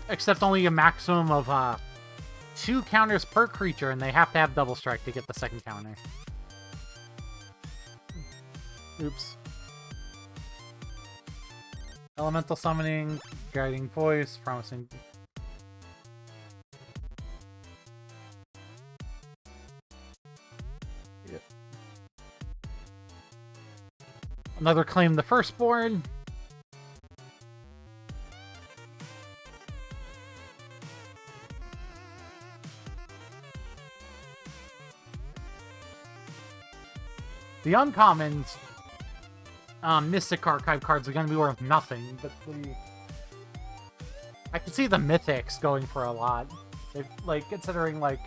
Except only a maximum of 2 counters per creature, and they have to have double strike to get the second counter. Oops. Elemental Summoning, Guiding Voice, Promising... Yep. Another Claim the Firstborn. The uncommons, Mystic Archive cards are going to be worth nothing, but I can see the Mythics going for a lot. Like, considering, like,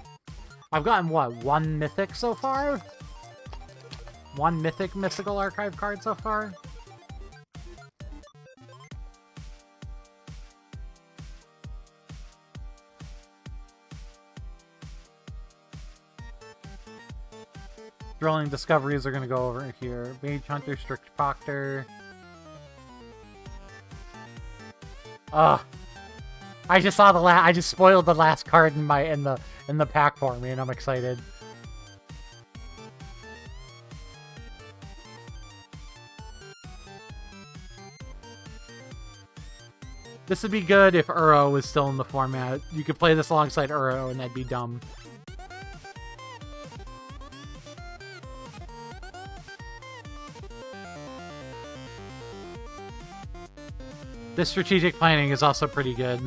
I've gotten, what, 1 Mythic so far? 1 Mythic Mystical Archive card so far? Drilling Discoveries are going to go over here. Mage Hunter, Strict Proctor. Ugh. I just saw I just spoiled the last card in the pack for me, and I'm excited. This would be good if Uro was still in the format. You could play this alongside Uro, and that'd be dumb. This strategic planning is also pretty good.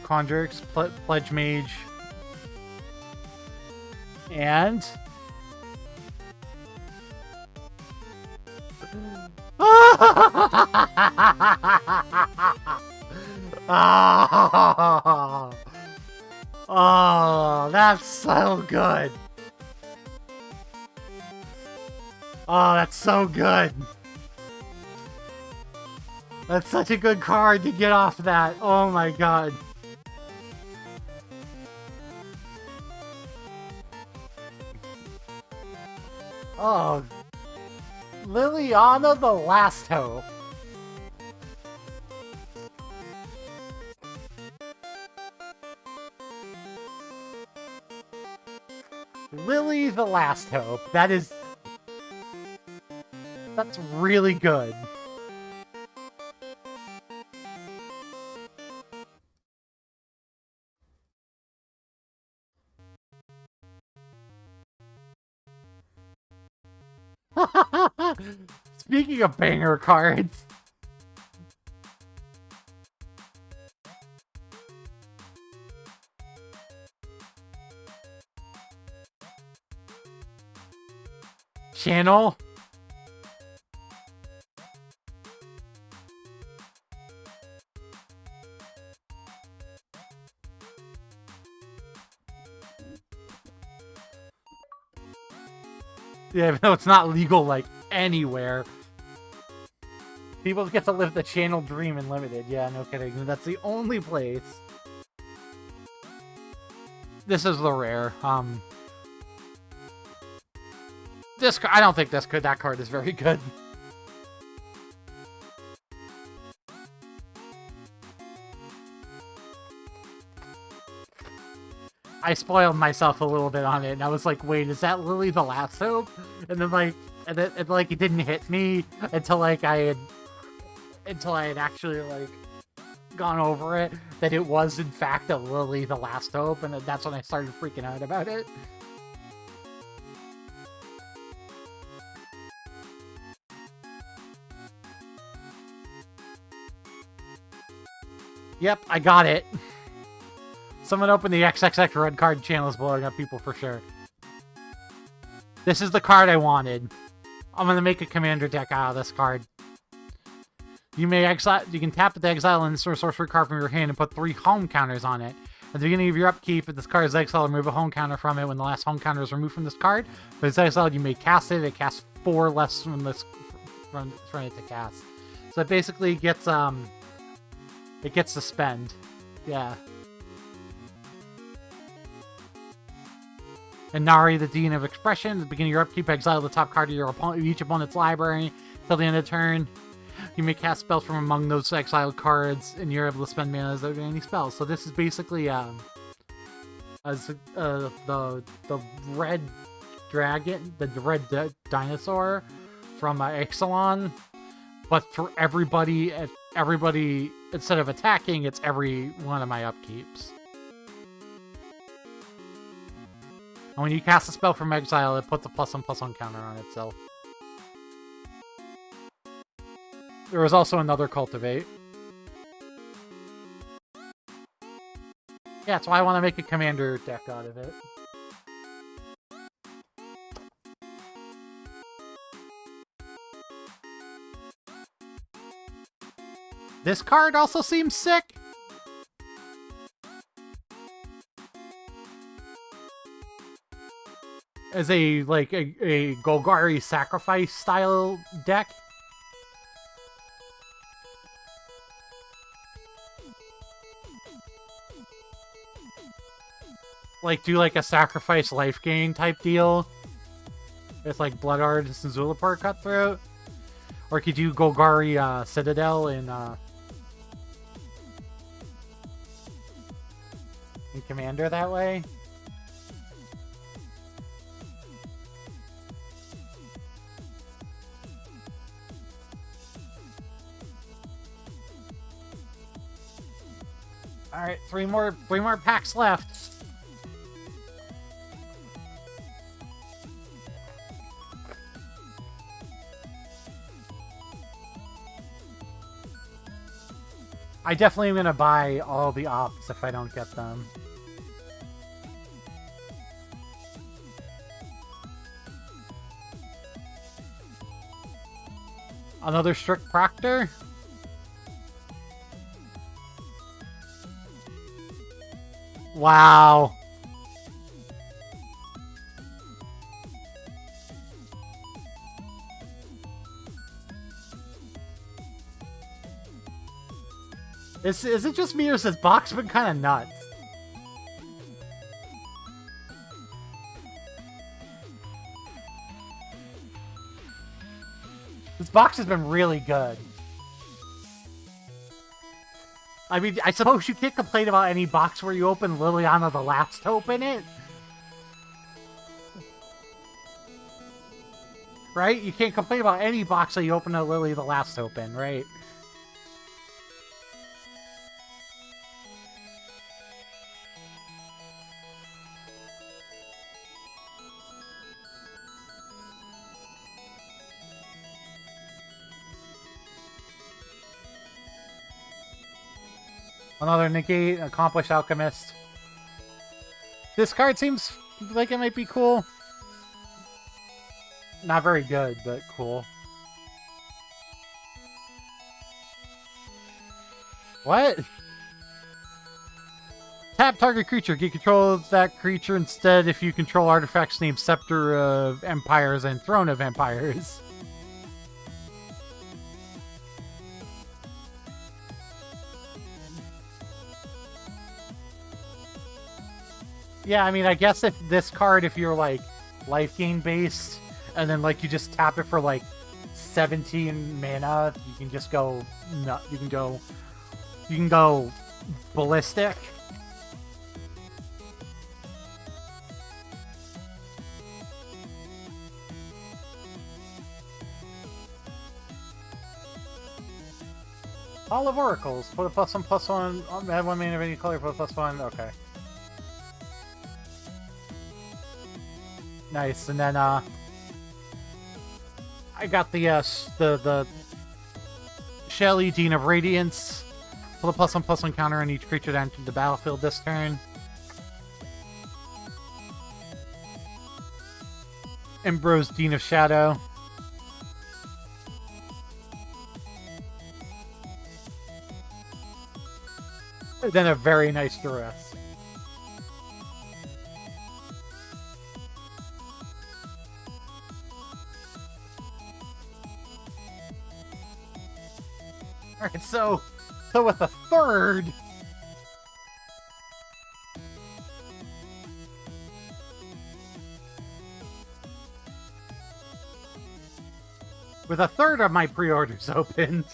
Conjurix, Pledge Mage, and... Oh, that's so good. Oh, that's so good. That's such a good card to get off that. Oh my god. Oh. Liliana the Last Hope. Lily the Last Hope. That's really good. Speaking of banger cards. Channel. Yeah, even though it's not legal, like, anywhere. People get to live the channel dream in Limited. Yeah, no kidding. That's the only place. This is the rare. I don't think that card is very good. I spoiled myself a little bit on it, and I was like, wait, is that Lily the Last Hope? And then, like, it didn't hit me until, like, I had actually, like, gone over it, that it was, in fact, a Lily the Last Hope, and that's when I started freaking out about it. Yep, I got it. Someone open the XXX red card. Channel is blowing up people for sure. This is the card I wanted. I'm gonna make a commander deck out of this card. You can tap it to exile and insert a sorcery card from your hand and put 3 home counters on it. At the beginning of your upkeep, if this card is exiled, remove a home counter from it when the last home counter is removed from this card. If it's exiled, you may cast it. It casts 4 less from it to cast. So it basically gets it gets to spend. Yeah. And Nari, the Dean of Expression. At the beginning of your upkeep, exile the top card of each opponent's library till the end of the turn. You may cast spells from among those exiled cards, and you're able to spend mana without doing any spells. So this is basically the red dragon, the red dinosaur from Ixalan, but for everybody instead of attacking, it's every one of my upkeeps. And when you cast a spell from exile, it puts a +1/+1 counter on itself. There was also another Cultivate. Yeah, that's why I want to make a commander deck out of it. This card also seems sick. As a Golgari sacrifice style deck. Like, do like a sacrifice life gain type deal. It's like Blood Artist and Zulapur Cutthroat. Or could you Golgari Citadel in Commander that way? Alright, three more packs left. I definitely am gonna buy all the ops if I don't get them. Another Strict Proctor? Wow. Is it just me or is this box been kind of nuts? This box has been really good. I mean, I suppose you can't complain about any box where you open Liliana the Last Hope in it. right? You can't complain about any box that you open at Lily the last open, right? Another negate, accomplished alchemist. This card seems like it might be cool. Not very good, but cool. What? Tap target creature. Get control of that creature instead if you control artifacts named Scepter of Empires and Throne of Empires. Yeah, I mean, I guess if this card, if you're like life gain based, and then like you just tap it for like 17 mana, you can just go you can go ballistic. All of Oracles. Put a +1/+1. Add 1 mana of any color. Put a +1. Okay. Nice. And then I got the Shelly, Dean of Radiance. Put a +1/+1 counter on each creature that entered the battlefield this turn. Ambrose, Dean of Shadow. And then a very nice duress. Alright, so with a third... With a third of my pre-orders opened...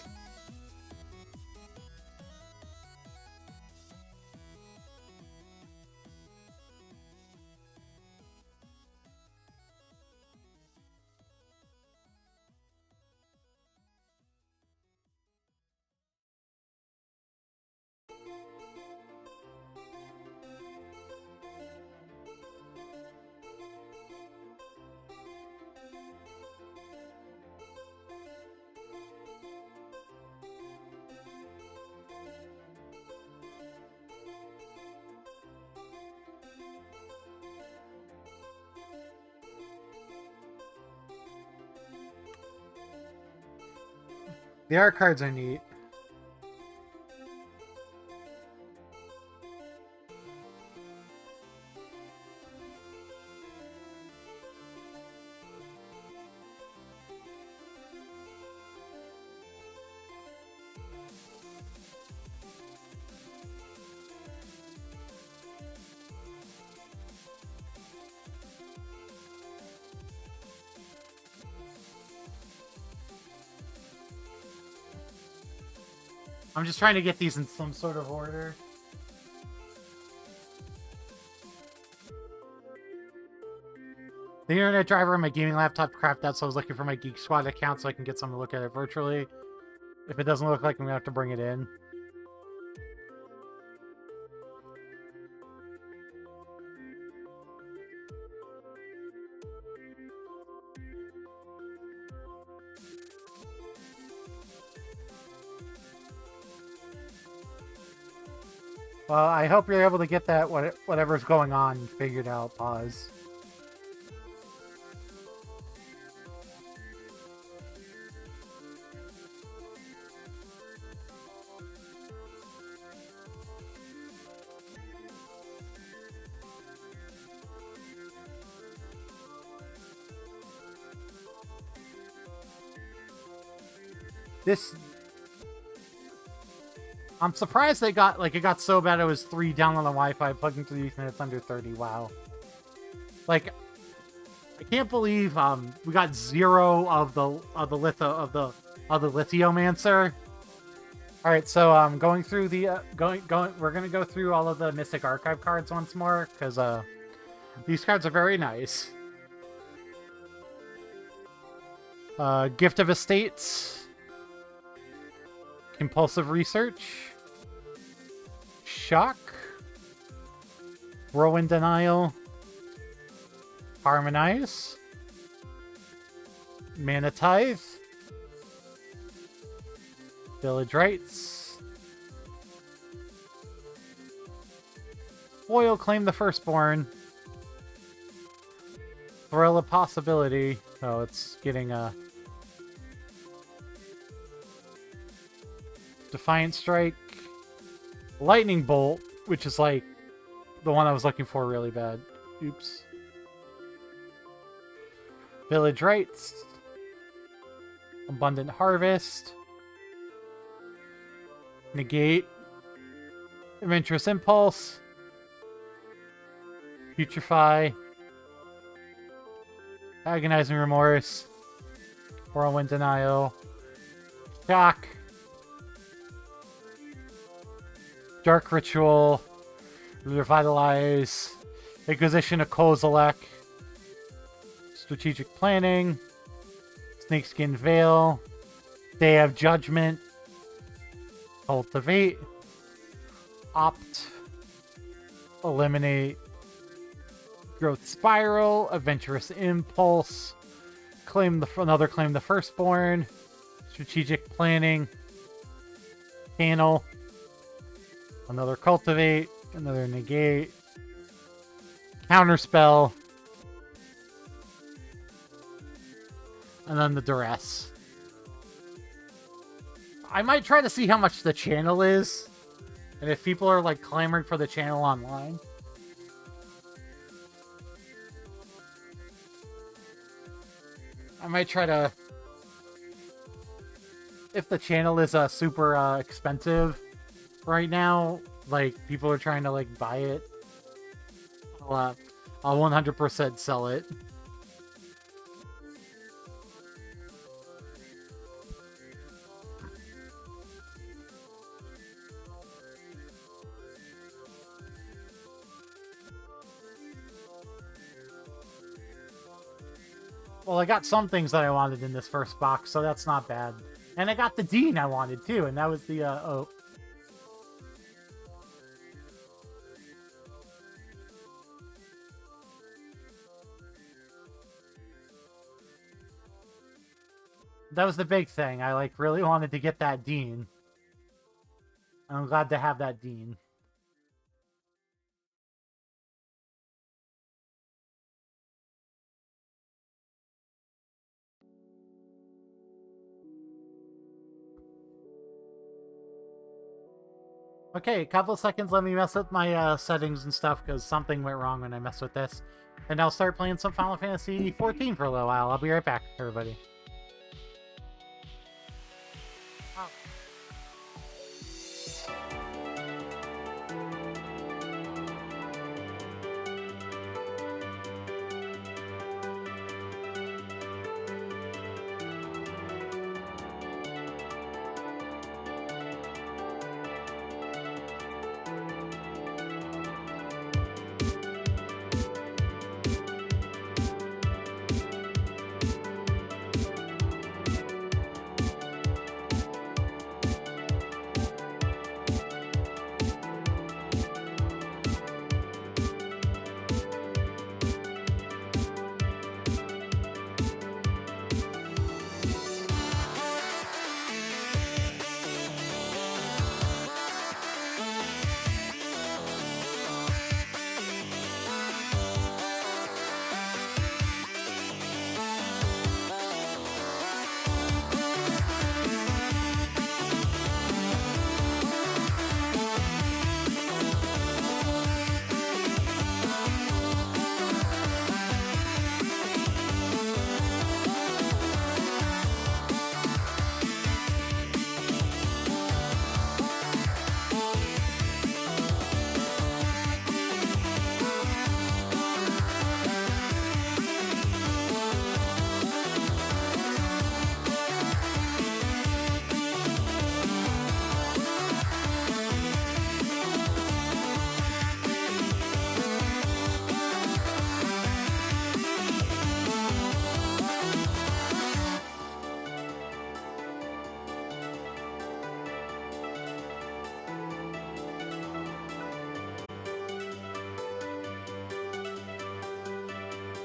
The art cards are neat. I'm just trying to get these in some sort of order. The internet driver on my gaming laptop crapped out, so I was looking for my Geek Squad account so I can get someone to look at it virtually. If it doesn't look like I'm gonna have to bring it in. Well, I hope you're able to get that whatever's going on figured out. Pause. I'm surprised they got, like, it got so bad it was 3 down on the Wi-Fi, plugged into the Ethernet, it's under 30, wow. Like, I can't believe, we got 0 of the Lithomancer. Alright, so, going through the, we're gonna go through all of the Mystic Archive cards once more, because, these cards are very nice. Gift of Estates. Compulsive Research. Shock. Whirlwind Denial. Harmonize. Mana Tithe. Village Rights. Foil Claim the Firstborn. Thrill of Possibility. Oh, it's getting a Defiant Strike. Lightning Bolt, which is like the one I was looking for really bad. Oops. Village Rights. Abundant Harvest. Negate. Adventurous Impulse. Putrefy. Agonizing Remorse. Whirlwind Denial. Shock. Dark Ritual. Revitalize. Inquisition of Kozilek. Strategic Planning. Snakeskin Veil. Day of Judgment. Cultivate. Opt. Eliminate. Growth Spiral. Adventurous Impulse. Claim the Firstborn. Strategic Planning. Panel. Another Cultivate. Another Negate. Counterspell. And then the Duress. I might try to see how much the channel is. And if people are like clamoring for the channel online. I might try to... If the channel is super expensive right now, like people are trying to like buy it, I'll 100% sell it. Well, I got some things that I wanted in this first box, so that's not bad. And I got the Dean I wanted, too, and that was the, oh. That was the big thing. I, like, really wanted to get that Dean. I'm glad to have that Dean. Okay, a couple of seconds, let me mess with my settings and stuff, because something went wrong when I messed with this. And I'll start playing some Final Fantasy XIV for a little while. I'll be right back, everybody.